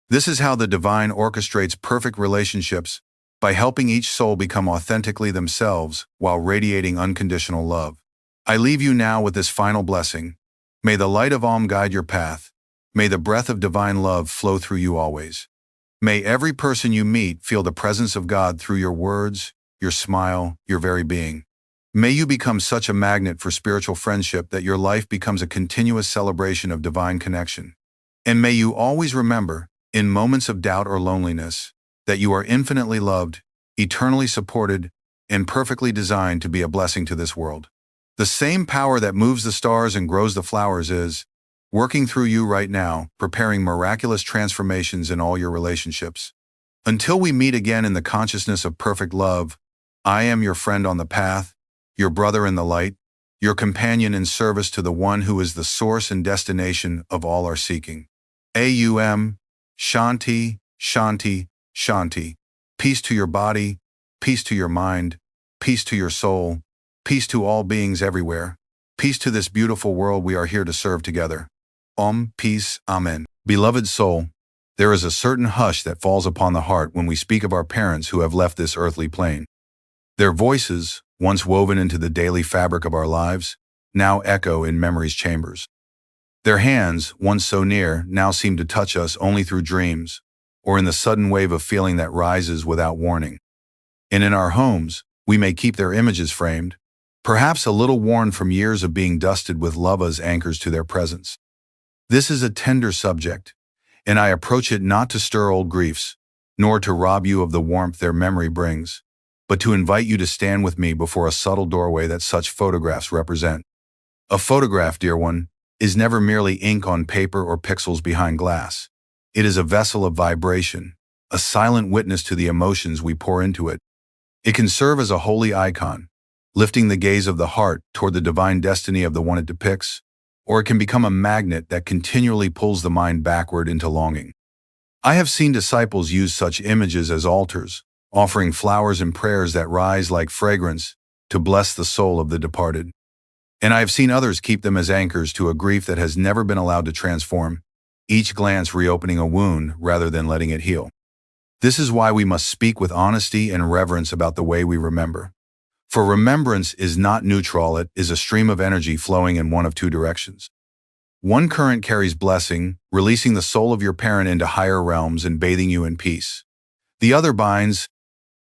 This is how the divine orchestrates perfect relationships, by helping each soul become authentically themselves while radiating unconditional love. I leave you now with this final blessing. May the light of Om guide your path. May the breath of divine love flow through you always. May every person you meet feel the presence of God through your words, your smile, your very being. May you become such a magnet for spiritual friendship that your life becomes a continuous celebration of divine connection. And may you always remember, in moments of doubt or loneliness, that you are infinitely loved, eternally supported, and perfectly designed to be a blessing to this world. The same power that moves the stars and grows the flowers is working through you right now, preparing miraculous transformations in all your relationships. Until we meet again in the consciousness of perfect love, I am your friend on the path, your brother in the light, your companion in service to the one who is the source and destination of all our seeking. AUM, Shanti, Shanti, Shanti. Peace to your body, peace to your mind, peace to your soul, peace to all beings everywhere, peace to this beautiful world we are here to serve together. Om, peace, Amen. Beloved soul, there is a certain hush that falls upon the heart when we speak of our parents who have left this earthly plane. Their voices, once woven into the daily fabric of our lives, now echo in memory's chambers. Their hands, once so near, now seem to touch us only through dreams, or in the sudden wave of feeling that rises without warning. And in our homes, we may keep their images framed, perhaps a little worn from years of being dusted with love as anchors to their presence. This is a tender subject, and I approach it not to stir old griefs, nor to rob you of the warmth their memory brings, but to invite you to stand with me before a subtle doorway that such photographs represent. A photograph, dear one, is never merely ink on paper or pixels behind glass. It is a vessel of vibration, a silent witness to the emotions we pour into it. It can serve as a holy icon, lifting the gaze of the heart toward the divine destiny of the one it depicts, or it can become a magnet that continually pulls the mind backward into longing. I have seen disciples use such images as altars, offering flowers and prayers that rise like fragrance to bless the soul of the departed. And I have seen others keep them as anchors to a grief that has never been allowed to transform, each glance reopening a wound rather than letting it heal. This is why we must speak with honesty and reverence about the way we remember. For remembrance is not neutral, it is a stream of energy flowing in one of two directions. One current carries blessing, releasing the soul of your parent into higher realms and bathing you in peace. The other binds,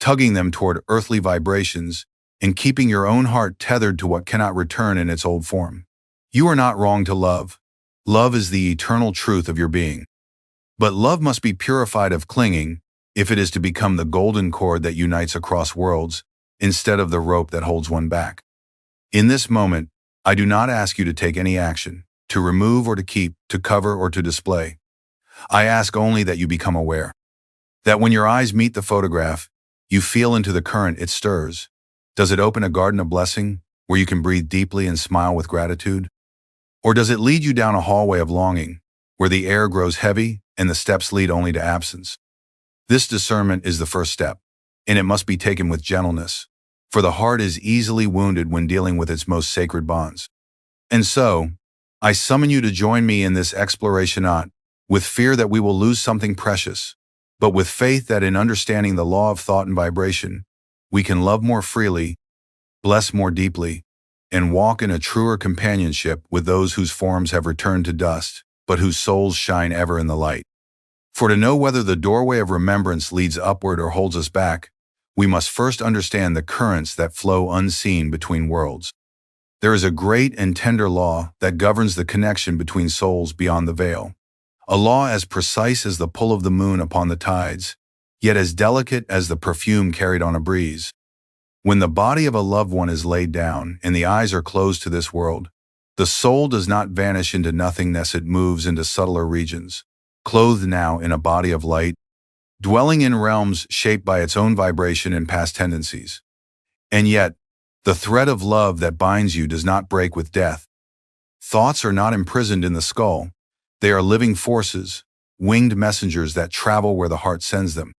tugging them toward earthly vibrations and keeping your own heart tethered to what cannot return in its old form. You are not wrong to love. Love is the eternal truth of your being. But love must be purified of clinging if it is to become the golden cord that unites across worlds instead of the rope that holds one back. In this moment, I do not ask you to take any action, to remove or to keep, to cover or to display. I ask only that you become aware. That when your eyes meet the photograph, you feel into the current it stirs. Does it open a garden of blessing where you can breathe deeply and smile with gratitude? Or does it lead you down a hallway of longing where the air grows heavy and the steps lead only to absence? This discernment is the first step, and it must be taken with gentleness, for the heart is easily wounded when dealing with its most sacred bonds. And so, I summon you to join me in this exploration, not with fear that we will lose something precious, but with faith that in understanding the law of thought and vibration, we can love more freely, bless more deeply, and walk in a truer companionship with those whose forms have returned to dust, but whose souls shine ever in the light. For to know whether the doorway of remembrance leads upward or holds us back, we must first understand the currents that flow unseen between worlds. There is a great and tender law that governs the connection between souls beyond the veil, a law as precise as the pull of the moon upon the tides, yet as delicate as the perfume carried on a breeze. When the body of a loved one is laid down and the eyes are closed to this world, the soul does not vanish into nothingness, it moves into subtler regions, clothed now in a body of light, dwelling in realms shaped by its own vibration and past tendencies. And yet, the thread of love that binds you does not break with death. Thoughts are not imprisoned in the skull. They are living forces, winged messengers that travel where the heart sends them.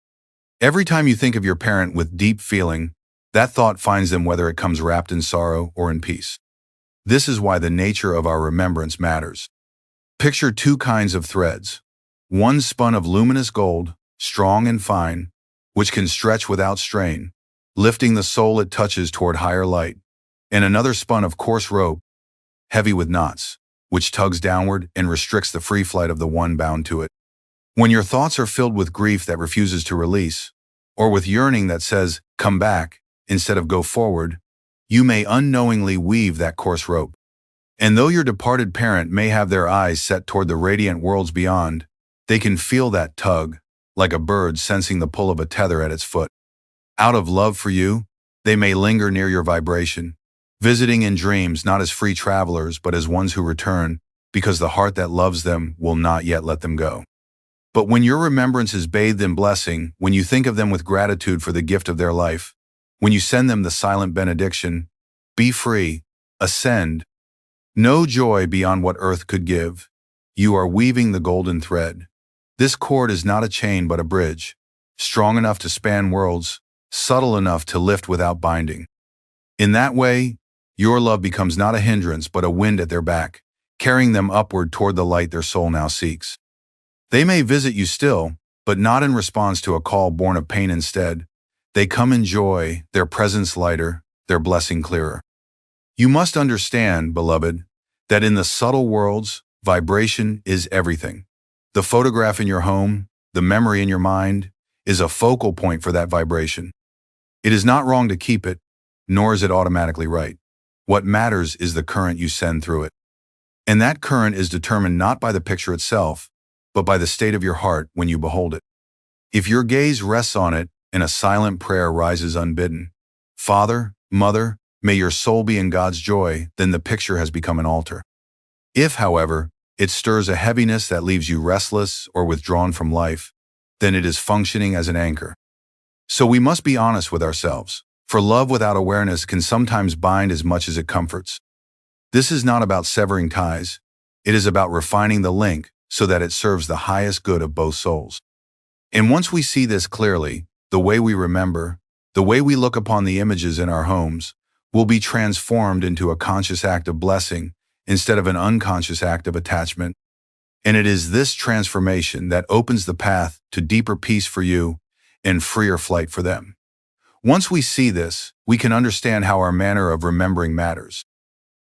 Every time you think of your parent with deep feeling, that thought finds them whether it comes wrapped in sorrow or in peace. This is why the nature of our remembrance matters. Picture two kinds of threads. One spun of luminous gold, strong and fine, which can stretch without strain, lifting the soul it touches toward higher light, and another spun of coarse rope, heavy with knots, which tugs downward and restricts the free flight of the one bound to it. When your thoughts are filled with grief that refuses to release, or with yearning that says, "Come back," instead of "Go forward," you may unknowingly weave that coarse rope. And though your departed parent may have their eyes set toward the radiant worlds beyond, they can feel that tug, like a bird sensing the pull of a tether at its foot. Out of love for you, they may linger near your vibration, visiting in dreams not as free travelers but as ones who return, because the heart that loves them will not yet let them go. But when your remembrance is bathed in blessing, when you think of them with gratitude for the gift of their life, when you send them the silent benediction, "Be free, ascend, know joy beyond what earth could give," you are weaving the golden thread. This cord is not a chain but a bridge, strong enough to span worlds, subtle enough to lift without binding. In that way, your love becomes not a hindrance but a wind at their back, carrying them upward toward the light their soul now seeks. They may visit you still, but not in response to a call born of pain. Instead, they come in joy, their presence lighter, their blessing clearer. You must understand, beloved, that in the subtle worlds, vibration is everything. The photograph in your home, the memory in your mind, is a focal point for that vibration. It is not wrong to keep it, nor is it automatically right. What matters is the current you send through it. And that current is determined not by the picture itself, but by the state of your heart when you behold it. If your gaze rests on it and a silent prayer rises unbidden, "Father, Mother, may your soul be in God's joy," then the picture has become an altar. If, however, it stirs a heaviness that leaves you restless or withdrawn from life, then it is functioning as an anchor. So we must be honest with ourselves, for love without awareness can sometimes bind as much as it comforts. This is not about severing ties. It is about refining the link so that it serves the highest good of both souls. And once we see this clearly, the way we remember, the way we look upon the images in our homes, will be transformed into a conscious act of blessing instead of an unconscious act of attachment. And it is this transformation that opens the path to deeper peace for you and freer flight for them. Once we see this, we can understand how our manner of remembering matters.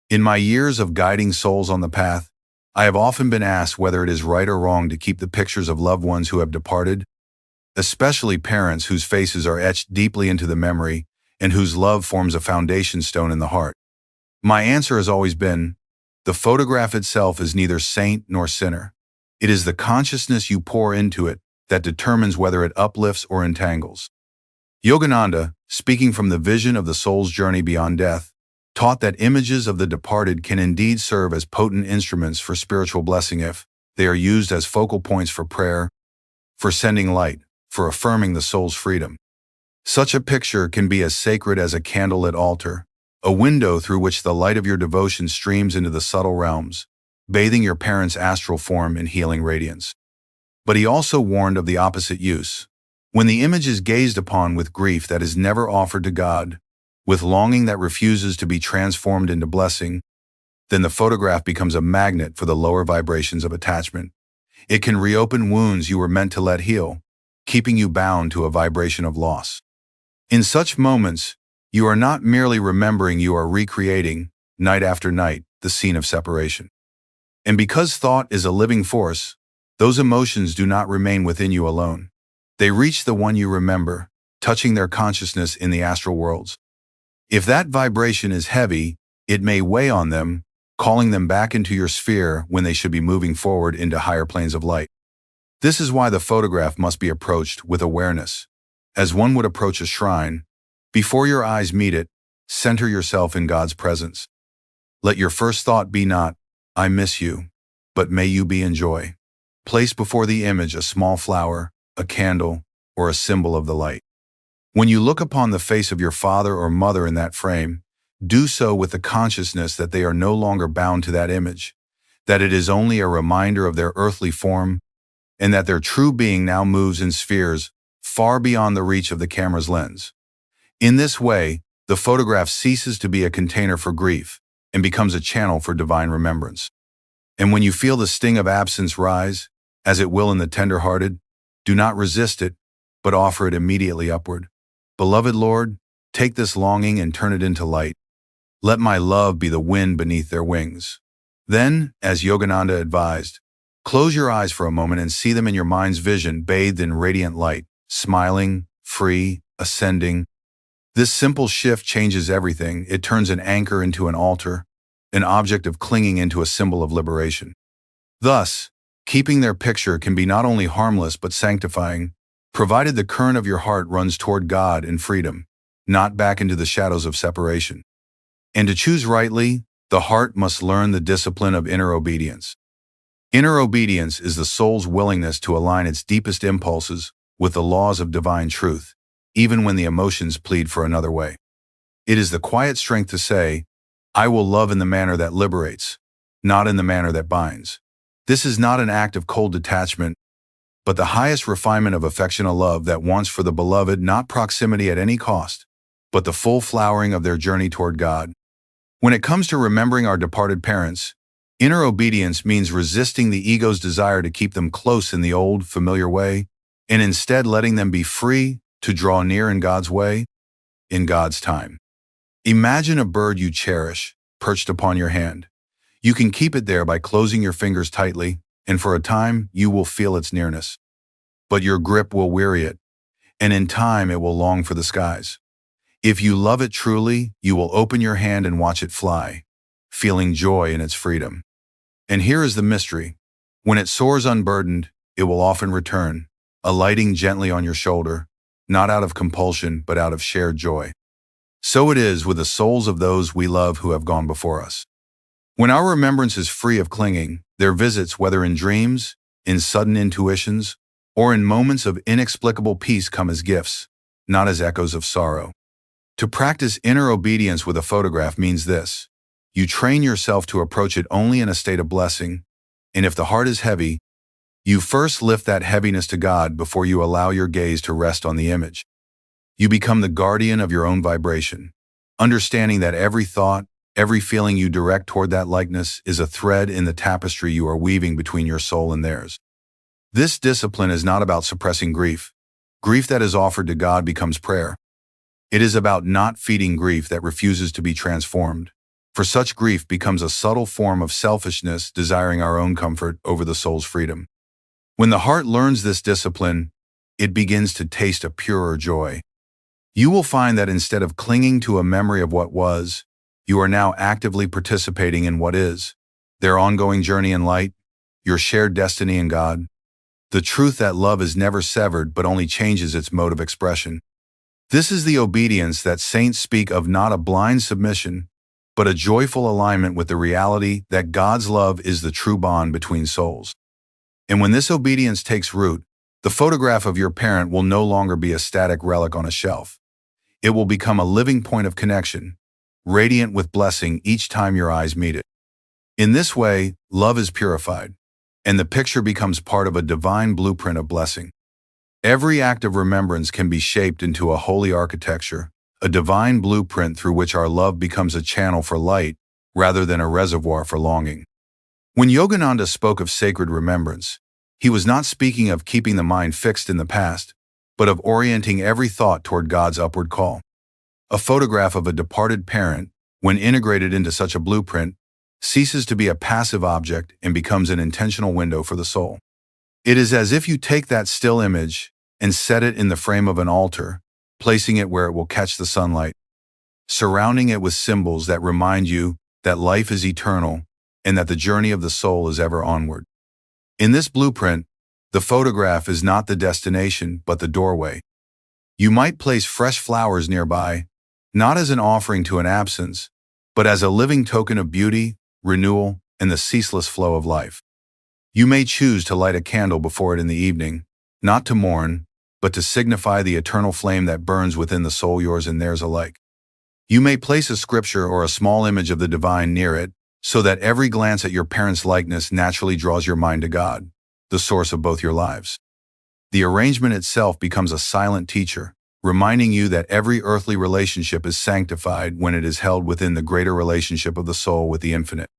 In my years of guiding souls on the path, I have often been asked whether it is right or wrong to keep the pictures of loved ones who have departed, especially parents whose faces are etched deeply into the memory and whose love forms a foundation stone in the heart. My answer has always been, the photograph itself is neither saint nor sinner. It is the consciousness you pour into it that determines whether it uplifts or entangles. Yogananda, speaking from the vision of the soul's journey beyond death, taught that images of the departed can indeed serve as potent instruments for spiritual blessing if they are used as focal points for prayer, for sending light, for affirming the soul's freedom. Such a picture can be as sacred as a candlelit altar, a window through which the light of your devotion streams into the subtle realms, bathing your parents' astral form in healing radiance. But he also warned of the opposite use. When the image is gazed upon with grief that is never offered to God, with longing that refuses to be transformed into blessing, then the photograph becomes a magnet for the lower vibrations of attachment. It can reopen wounds you were meant to let heal, keeping you bound to a vibration of loss. In such moments, you are not merely remembering, you are recreating, night after night, the scene of separation. And because thought is a living force, those emotions do not remain within you alone. They reach the one you remember, touching their consciousness in the astral worlds. If that vibration is heavy, it may weigh on them, calling them back into your sphere when they should be moving forward into higher planes of light. This is why the photograph must be approached with awareness. As one would approach a shrine, before your eyes meet it, center yourself in God's presence. Let your first thought be not, I miss you, but may you be in joy. Place before the image a small flower, a candle, or a symbol of the light. When you look upon the face of your father or mother in that frame, do so with the consciousness that they are no longer bound to that image, that it is only a reminder of their earthly form, and that their true being now moves in spheres far beyond the reach of the camera's lens. In this way, the photograph ceases to be a container for grief and becomes a channel for divine remembrance. And when you feel the sting of absence rise, as it will in the tender-hearted, do not resist it, but offer it immediately upward. Beloved Lord, take this longing and turn it into light. Let my love be the wind beneath their wings. Then, as Yogananda advised, close your eyes for a moment and see them in your mind's vision, bathed in radiant light, smiling, free, ascending. This simple shift changes everything. It turns an anchor into an altar, an object of clinging into a symbol of liberation. Thus, keeping their picture can be not only harmless but sanctifying, provided the current of your heart runs toward God and freedom, not back into the shadows of separation. And to choose rightly, the heart must learn the discipline of inner obedience. Inner obedience is the soul's willingness to align its deepest impulses with the laws of divine truth, even when the emotions plead for another way. It is the quiet strength to say, I will love in the manner that liberates, not in the manner that binds. This is not an act of cold detachment, but the highest refinement of affectional love that wants for the beloved not proximity at any cost, but the full flowering of their journey toward God. When it comes to remembering our departed parents, inner obedience means resisting the ego's desire to keep them close in the old, familiar way, and instead letting them be free to draw near in God's way, in God's time. Imagine a bird you cherish, perched upon your hand. You can keep it there by closing your fingers tightly, and for a time you will feel its nearness. But your grip will weary it, and in time it will long for the skies. If you love it truly, you will open your hand and watch it fly, feeling joy in its freedom. And here is the mystery. When it soars unburdened, it will often return, alighting gently on your shoulder, not out of compulsion, but out of shared joy. So it is with the souls of those we love who have gone before us. When our remembrance is free of clinging, their visits, whether in dreams, in sudden intuitions, or in moments of inexplicable peace, come as gifts, not as echoes of sorrow. To practice inner obedience with a photograph means this. You train yourself to approach it only in a state of blessing, and if the heart is heavy, you first lift that heaviness to God before you allow your gaze to rest on the image. You become the guardian of your own vibration, understanding that every thought, every feeling you direct toward that likeness is a thread in the tapestry you are weaving between your soul and theirs. This discipline is not about suppressing grief. Grief that is offered to God becomes prayer. It is about not feeding grief that refuses to be transformed, for such grief becomes a subtle form of selfishness, desiring our own comfort over the soul's freedom. When the heart learns this discipline, it begins to taste a purer joy. You will find that instead of clinging to a memory of what was, you are now actively participating in what is, their ongoing journey in light, your shared destiny in God, the truth that love is never severed but only changes its mode of expression. This is the obedience that saints speak of, not a blind submission, but a joyful alignment with the reality that God's love is the true bond between souls. And when this obedience takes root, the photograph of your parent will no longer be a static relic on a shelf. It will become a living point of connection, radiant with blessing each time your eyes meet it. In this way, love is purified, and the picture becomes part of a divine blueprint of blessing. Every act of remembrance can be shaped into a holy architecture, a divine blueprint through which our love becomes a channel for light rather than a reservoir for longing. When Yogananda spoke of sacred remembrance, he was not speaking of keeping the mind fixed in the past, but of orienting every thought toward God's upward call. A photograph of a departed parent, when integrated into such a blueprint, ceases to be a passive object and becomes an intentional window for the soul. It is as if you take that still image and set it in the frame of an altar, placing it where it will catch the sunlight, surrounding it with symbols that remind you that life is eternal and that the journey of the soul is ever onward. In this blueprint, the photograph is not the destination but the doorway. You might place fresh flowers nearby, not as an offering to an absence, but as a living token of beauty, renewal, and the ceaseless flow of life. You may choose to light a candle before it in the evening, not to mourn, but to signify the eternal flame that burns within the soul, yours and theirs alike. You may place a scripture or a small image of the divine near it, so that every glance at your parent's likeness naturally draws your mind to God, the source of both your lives. The arrangement itself becomes a silent teacher, reminding you that every earthly relationship is sanctified when it is held within the greater relationship of the soul with the infinite.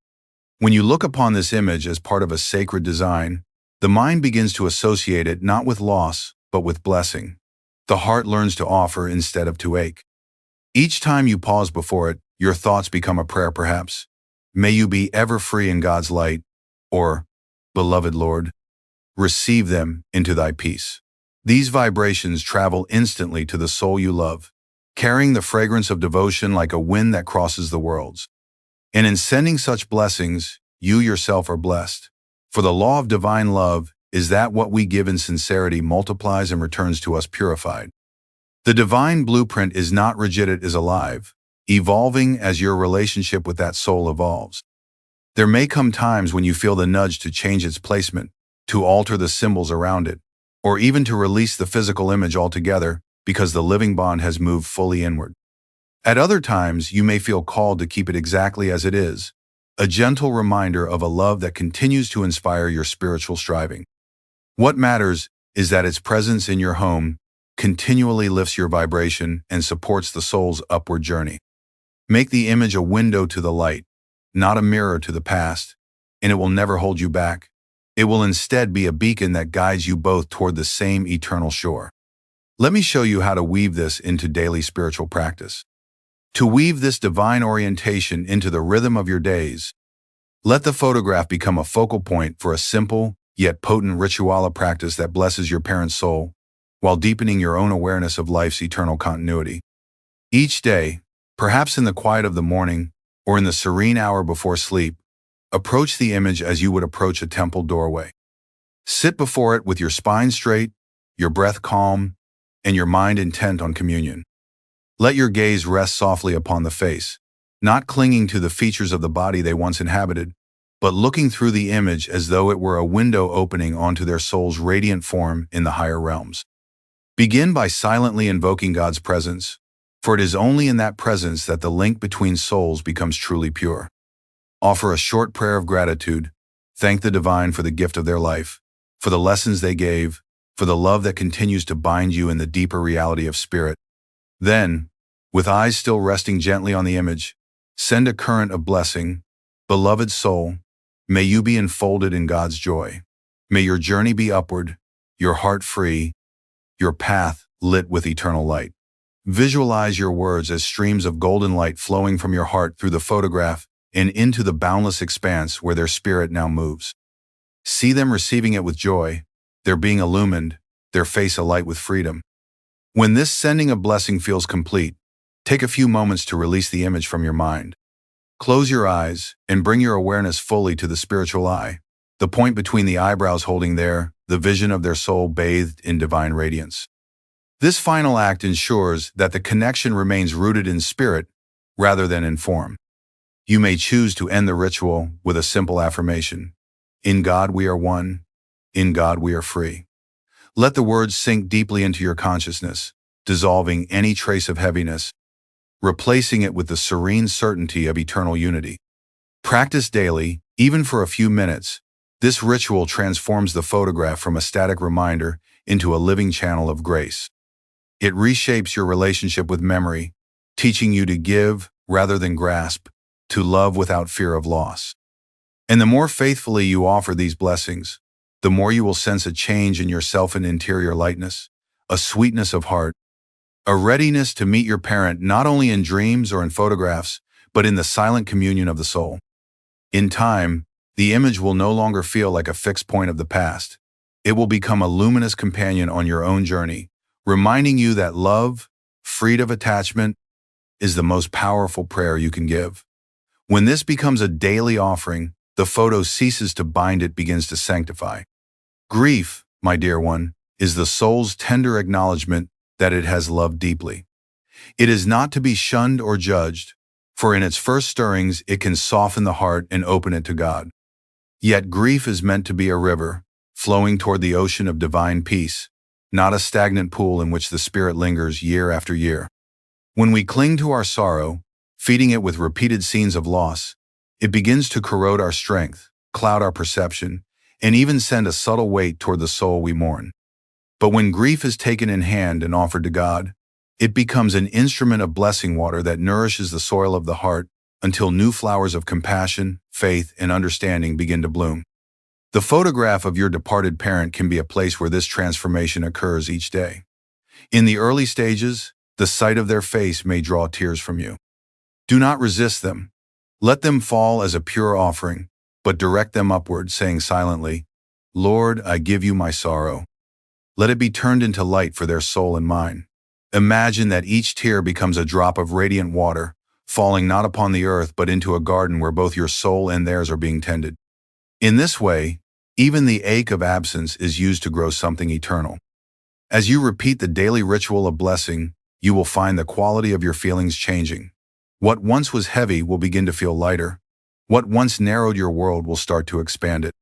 When you look upon this image as part of a sacred design, the mind begins to associate it not with loss, but with blessing. The heart learns to offer instead of to ache. Each time you pause before it, your thoughts become a prayer perhaps. May you be ever free in God's light, or, beloved Lord, receive them into thy peace. These vibrations travel instantly to the soul you love, carrying the fragrance of devotion like a wind that crosses the worlds. And in sending such blessings, you yourself are blessed. For the law of divine love is that what we give in sincerity multiplies and returns to us purified. The divine blueprint is not rigid, it is alive, evolving as your relationship with that soul evolves. There may come times when you feel the nudge to change its placement, to alter the symbols around it, or even to release the physical image altogether because the living bond has moved fully inward. At other times, you may feel called to keep it exactly as it is, a gentle reminder of a love that continues to inspire your spiritual striving. What matters is that its presence in your home continually lifts your vibration and supports the soul's upward journey. Make the image a window to the light, not a mirror to the past, and it will never hold you back. It will instead be a beacon that guides you both toward the same eternal shore. Let me show you how to weave this into daily spiritual practice. To weave this divine orientation into the rhythm of your days, let the photograph become a focal point for a simple yet potent ritual practice that blesses your parent's soul while deepening your own awareness of life's eternal continuity. Each day, perhaps in the quiet of the morning or in the serene hour before sleep, approach the image as you would approach a temple doorway. Sit before it with your spine straight, your breath calm, and your mind intent on communion. Let your gaze rest softly upon the face, not clinging to the features of the body they once inhabited, but looking through the image as though it were a window opening onto their soul's radiant form in the higher realms. Begin by silently invoking God's presence, for it is only in that presence that the link between souls becomes truly pure. Offer a short prayer of gratitude. Thank the divine for the gift of their life, for the lessons they gave, for the love that continues to bind you in the deeper reality of spirit. Then, With eyes still resting gently on the image, send a current of blessing. Beloved soul, may you be enfolded in God's joy. May your journey be upward, your heart free, your path lit with eternal light. Visualize your words as streams of golden light flowing from your heart through the photograph and into the boundless expanse where their spirit now moves. See them receiving it with joy, their being illumined, their face alight with freedom. When this sending of blessing feels complete, take a few moments to release the image from your mind. Close your eyes and bring your awareness fully to the spiritual eye, the point between the eyebrows holding the vision of their soul bathed in divine radiance. This final act ensures that the connection remains rooted in spirit rather than in form. You may choose to end the ritual with a simple affirmation. In God we are one. In God we are free. Let the words sink deeply into your consciousness, dissolving any trace of heaviness, replacing it with the serene certainty of eternal unity. Practice daily, even for a few minutes. This ritual transforms the photograph from a static reminder into a living channel of grace. It reshapes your relationship with memory, teaching you to give rather than grasp, to love without fear of loss. And the more faithfully you offer these blessings, the more you will sense a change in yourself and interior lightness, a sweetness of heart, a readiness to meet your parent not only in dreams or in photographs, but in the silent communion of the soul. In time, the image will no longer feel like a fixed point of the past. It will become a luminous companion on your own journey, reminding you that love, freed of attachment, is the most powerful prayer you can give. When this becomes a daily offering, the photo ceases to bind, it begins to sanctify. Grief, my dear one, is the soul's tender acknowledgement that it has loved deeply. It is not to be shunned or judged, for in its first stirrings it can soften the heart and open it to God. Yet grief is meant to be a river, flowing toward the ocean of divine peace, not a stagnant pool in which the spirit lingers year after year. When we cling to our sorrow, feeding it with repeated scenes of loss, it begins to corrode our strength, cloud our perception, and even send a subtle weight toward the soul we mourn. But when grief is taken in hand and offered to God, it becomes an instrument of blessing water that nourishes the soil of the heart until new flowers of compassion, faith, and understanding begin to bloom. The photograph of your departed parent can be a place where this transformation occurs each day. In the early stages, the sight of their face may draw tears from you. Do not resist them. Let them fall as a pure offering, but direct them upward, saying silently, Lord, I give you my sorrow. Let it be turned into light for their soul and mine. Imagine that each tear becomes a drop of radiant water, falling not upon the earth but into a garden where both your soul and theirs are being tended. In this way, even the ache of absence is used to grow something eternal. As you repeat the daily ritual of blessing, you will find the quality of your feelings changing. What once was heavy will begin to feel lighter. What once narrowed your world will start to expand it.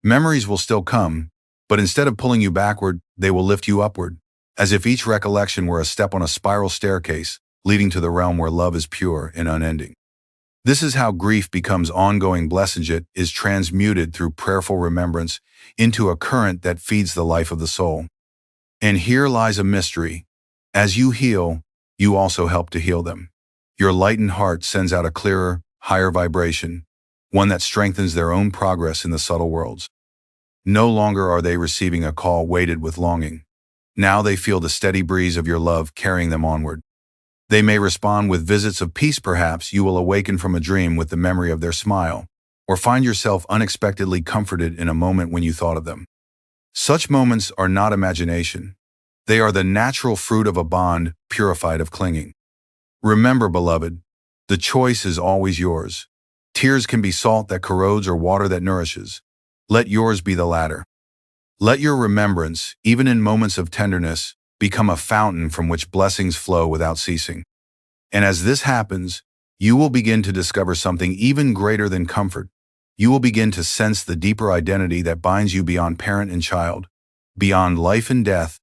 Memories will still come, but instead of pulling you backward, they will lift you upward, as if each recollection were a step on a spiral staircase leading to the realm where love is pure and unending. This is how grief becomes ongoing blessing. It is transmuted through prayerful remembrance into a current that feeds the life of the soul. And here lies a mystery. As you heal, you also help to heal them. Your lightened heart sends out a clearer, higher vibration, one that strengthens their own progress in the subtle worlds. No longer are they receiving a call weighted with longing. Now they feel the steady breeze of your love carrying them onward. They may respond with visits of peace. Perhaps you will awaken from a dream with the memory of their smile, or find yourself unexpectedly comforted in a moment when you thought of them. Such moments are not imagination. They are the natural fruit of a bond purified of clinging. Remember, beloved, the choice is always yours. Tears can be salt that corrodes or water that nourishes. Let yours be the latter. Let your remembrance, even in moments of tenderness, become a fountain from which blessings flow without ceasing. And as this happens, you will begin to discover something even greater than comfort. You will begin to sense the deeper identity that binds you beyond parent and child, beyond life and death,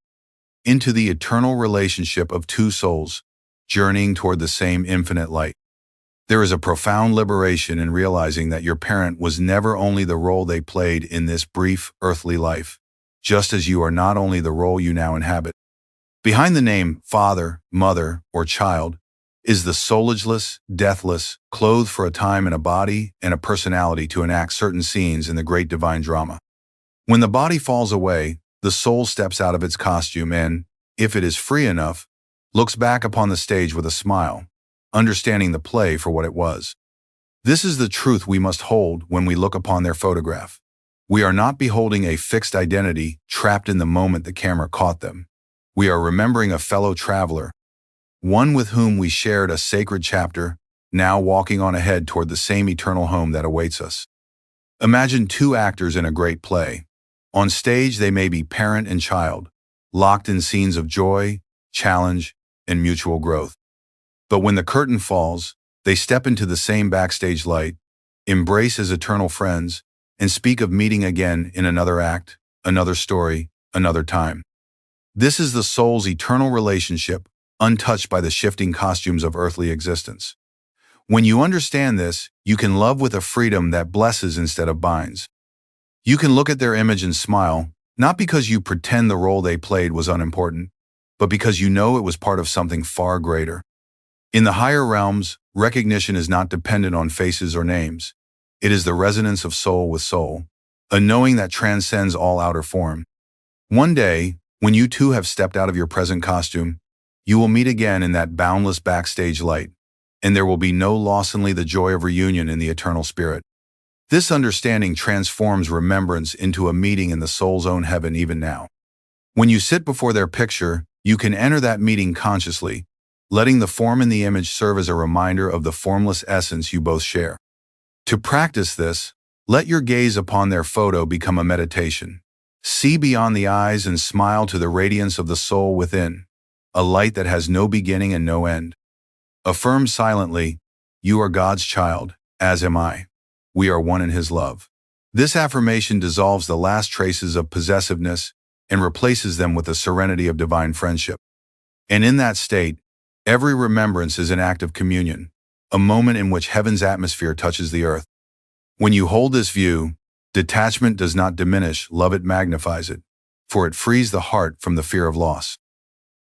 into the eternal relationship of two souls, journeying toward the same infinite light. There is a profound liberation in realizing that your parent was never only the role they played in this brief earthly life, just as you are not only the role you now inhabit. Behind the name father, mother, or child, is the soulless, deathless, clothed for a time in a body and a personality to enact certain scenes in the great divine drama. When the body falls away, the soul steps out of its costume and, if it is free enough, looks back upon the stage with a smile, understanding the play for what it was. This is the truth we must hold when we look upon their photograph. We are not beholding a fixed identity trapped in the moment the camera caught them. We are remembering a fellow traveler, one with whom we shared a sacred chapter, now walking on ahead toward the same eternal home that awaits us. Imagine two actors in a great play. On stage, they may be parent and child, locked in scenes of joy, challenge, and mutual growth. But when the curtain falls, they step into the same backstage light, embrace as eternal friends, and speak of meeting again in another act, another story, another time. This is the soul's eternal relationship, untouched by the shifting costumes of earthly existence. When you understand this, you can love with a freedom that blesses instead of binds. You can look at their image and smile, not because you pretend the role they played was unimportant, but because you know it was part of something far greater. In the higher realms, recognition is not dependent on faces or names. It is the resonance of soul with soul, a knowing that transcends all outer form. One day, when you too have stepped out of your present costume, you will meet again in that boundless backstage light, and there will be no loss, only the joy of reunion in the eternal spirit. This understanding transforms remembrance into a meeting in the soul's own heaven even now. When you sit before their picture, you can enter that meeting consciously, letting the form in the image serve as a reminder of the formless essence you both share. To practice this, let your gaze upon their photo become a meditation. See beyond the eyes and smile to the radiance of the soul within, a light that has no beginning and no end. Affirm silently, "You are God's child, as am I. We are one in His love." This affirmation dissolves the last traces of possessiveness and replaces them with the serenity of divine friendship. And in that state, every remembrance is an act of communion, a moment in which heaven's atmosphere touches the earth. When you hold this view, detachment does not diminish, love it magnifies it, for it frees the heart from the fear of loss.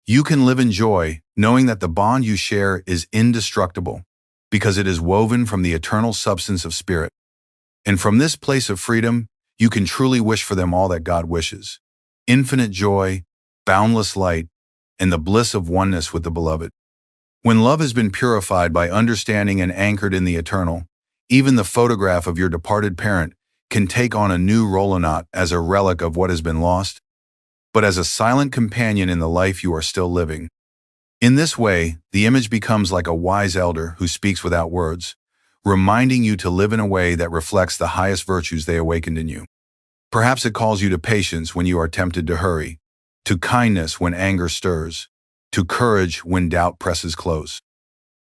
You can live in joy, knowing that the bond you share is indestructible, because it is woven from the eternal substance of spirit. And from this place of freedom, you can truly wish for them all that God wishes: infinite joy, boundless light, and the bliss of oneness with the beloved. When love has been purified by understanding and anchored in the eternal, even the photograph of your departed parent can take on a new role, not as a relic of what has been lost, but as a silent companion in the life you are still living. In this way, the image becomes like a wise elder who speaks without words, reminding you to live in a way that reflects the highest virtues they awakened in you. Perhaps it calls you to patience when you are tempted to hurry, to kindness when anger stirs, to courage when doubt presses close.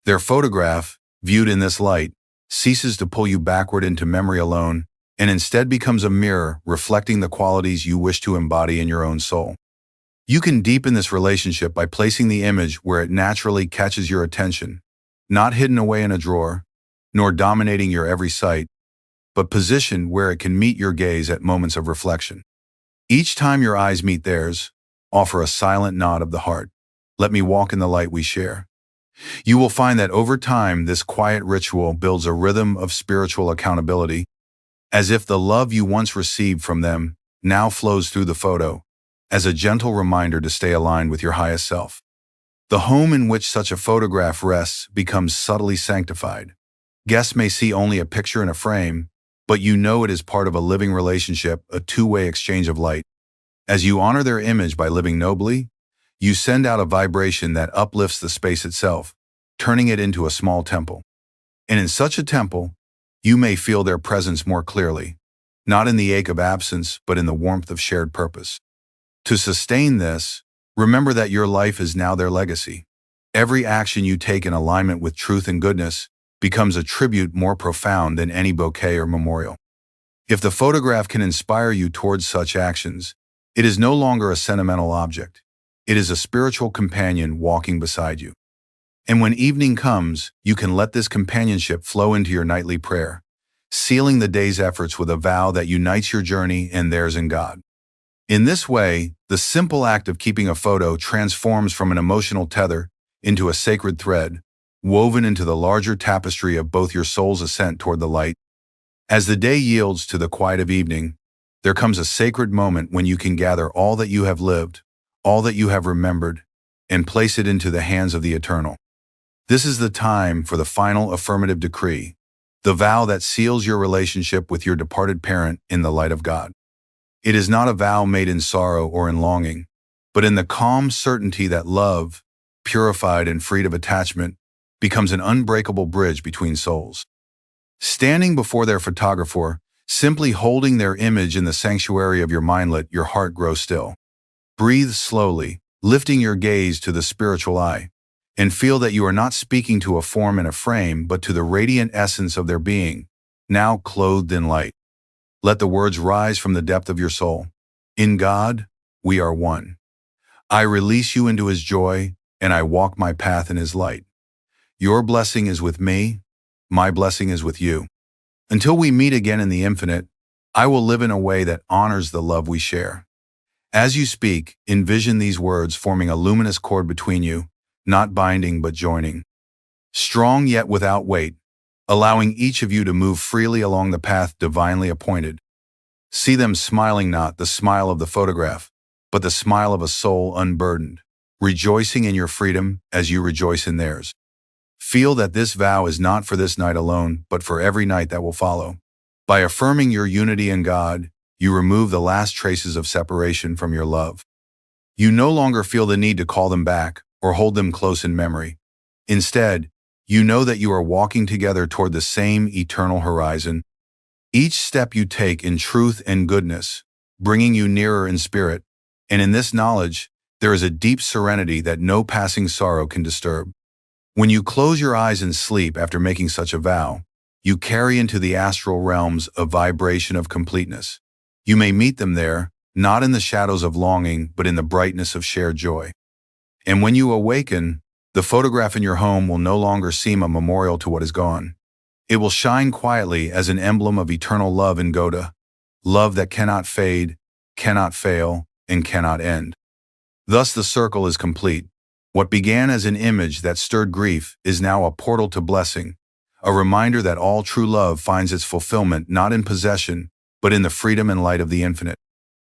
Their photograph, viewed in this light, ceases to pull you backward into memory alone, and instead becomes a mirror reflecting the qualities you wish to embody in your own soul. You can deepen this relationship by placing the image where it naturally catches your attention, not hidden away in a drawer, nor dominating your every sight, but positioned where it can meet your gaze at moments of reflection. Each time your eyes meet theirs, offer a silent nod of the heart. "Let me walk in the light we share." You will find that over time, this quiet ritual builds a rhythm of spiritual accountability, as if the love you once received from them now flows through the photo, as a gentle reminder to stay aligned with your highest self. The home in which such a photograph rests becomes subtly sanctified. Guests may see only a picture in a frame, but you know it is part of a living relationship, a two-way exchange of light. As you honor their image by living nobly, you send out a vibration that uplifts the space itself, turning it into a small temple. And in such a temple, you may feel their presence more clearly, not in the ache of absence, but in the warmth of shared purpose. To sustain this, remember that your life is now their legacy. Every action you take in alignment with truth and goodness becomes a tribute more profound than any bouquet or memorial. If the photograph can inspire you towards such actions, it is no longer a sentimental object. It is a spiritual companion walking beside you. And when evening comes, you can let this companionship flow into your nightly prayer, sealing the day's efforts with a vow that unites your journey and theirs in God. In this way, the simple act of keeping a photo transforms from an emotional tether into a sacred thread, woven into the larger tapestry of both your soul's ascent toward the light. As the day yields to the quiet of evening, there comes a sacred moment when you can gather all that you have lived, all that you have remembered, and place it into the hands of the eternal. This is the time for the final affirmative decree, the vow that seals your relationship with your departed parent in the light of God. It is not a vow made in sorrow or in longing, but in the calm certainty that love, purified and freed of attachment, becomes an unbreakable bridge between souls. Standing before their photographer, simply holding their image in the sanctuary of your mindlet, your heart grows still. Breathe slowly, lifting your gaze to the spiritual eye, and feel that you are not speaking to a form and a frame, but to the radiant essence of their being, now clothed in light. Let the words rise from the depth of your soul. In God, we are one. I release you into His joy, and I walk my path in His light. Your blessing is with me, my blessing is with you. Until we meet again in the infinite, I will live in a way that honors the love we share. As you speak, envision these words forming a luminous cord between you, not binding but joining. Strong yet without weight, allowing each of you to move freely along the path divinely appointed. See them smiling, not the smile of the photograph, but the smile of a soul unburdened, rejoicing in your freedom as you rejoice in theirs. Feel that this vow is not for this night alone, but for every night that will follow. By affirming your unity in God, you remove the last traces of separation from your love. You no longer feel the need to call them back or hold them close in memory. Instead, you know that you are walking together toward the same eternal horizon. Each step you take in truth and goodness, bringing you nearer in spirit, and in this knowledge, there is a deep serenity that no passing sorrow can disturb. When you close your eyes in sleep after making such a vow, you carry into the astral realms a vibration of completeness. You may meet them there, not in the shadows of longing, but in the brightness of shared joy. And when you awaken, the photograph in your home will no longer seem a memorial to what is gone. It will shine quietly as an emblem of eternal love in Goda, love that cannot fade, cannot fail, and cannot end. Thus the circle is complete. What began as an image that stirred grief is now a portal to blessing, a reminder that all true love finds its fulfillment not in possession, but in the freedom and light of the infinite.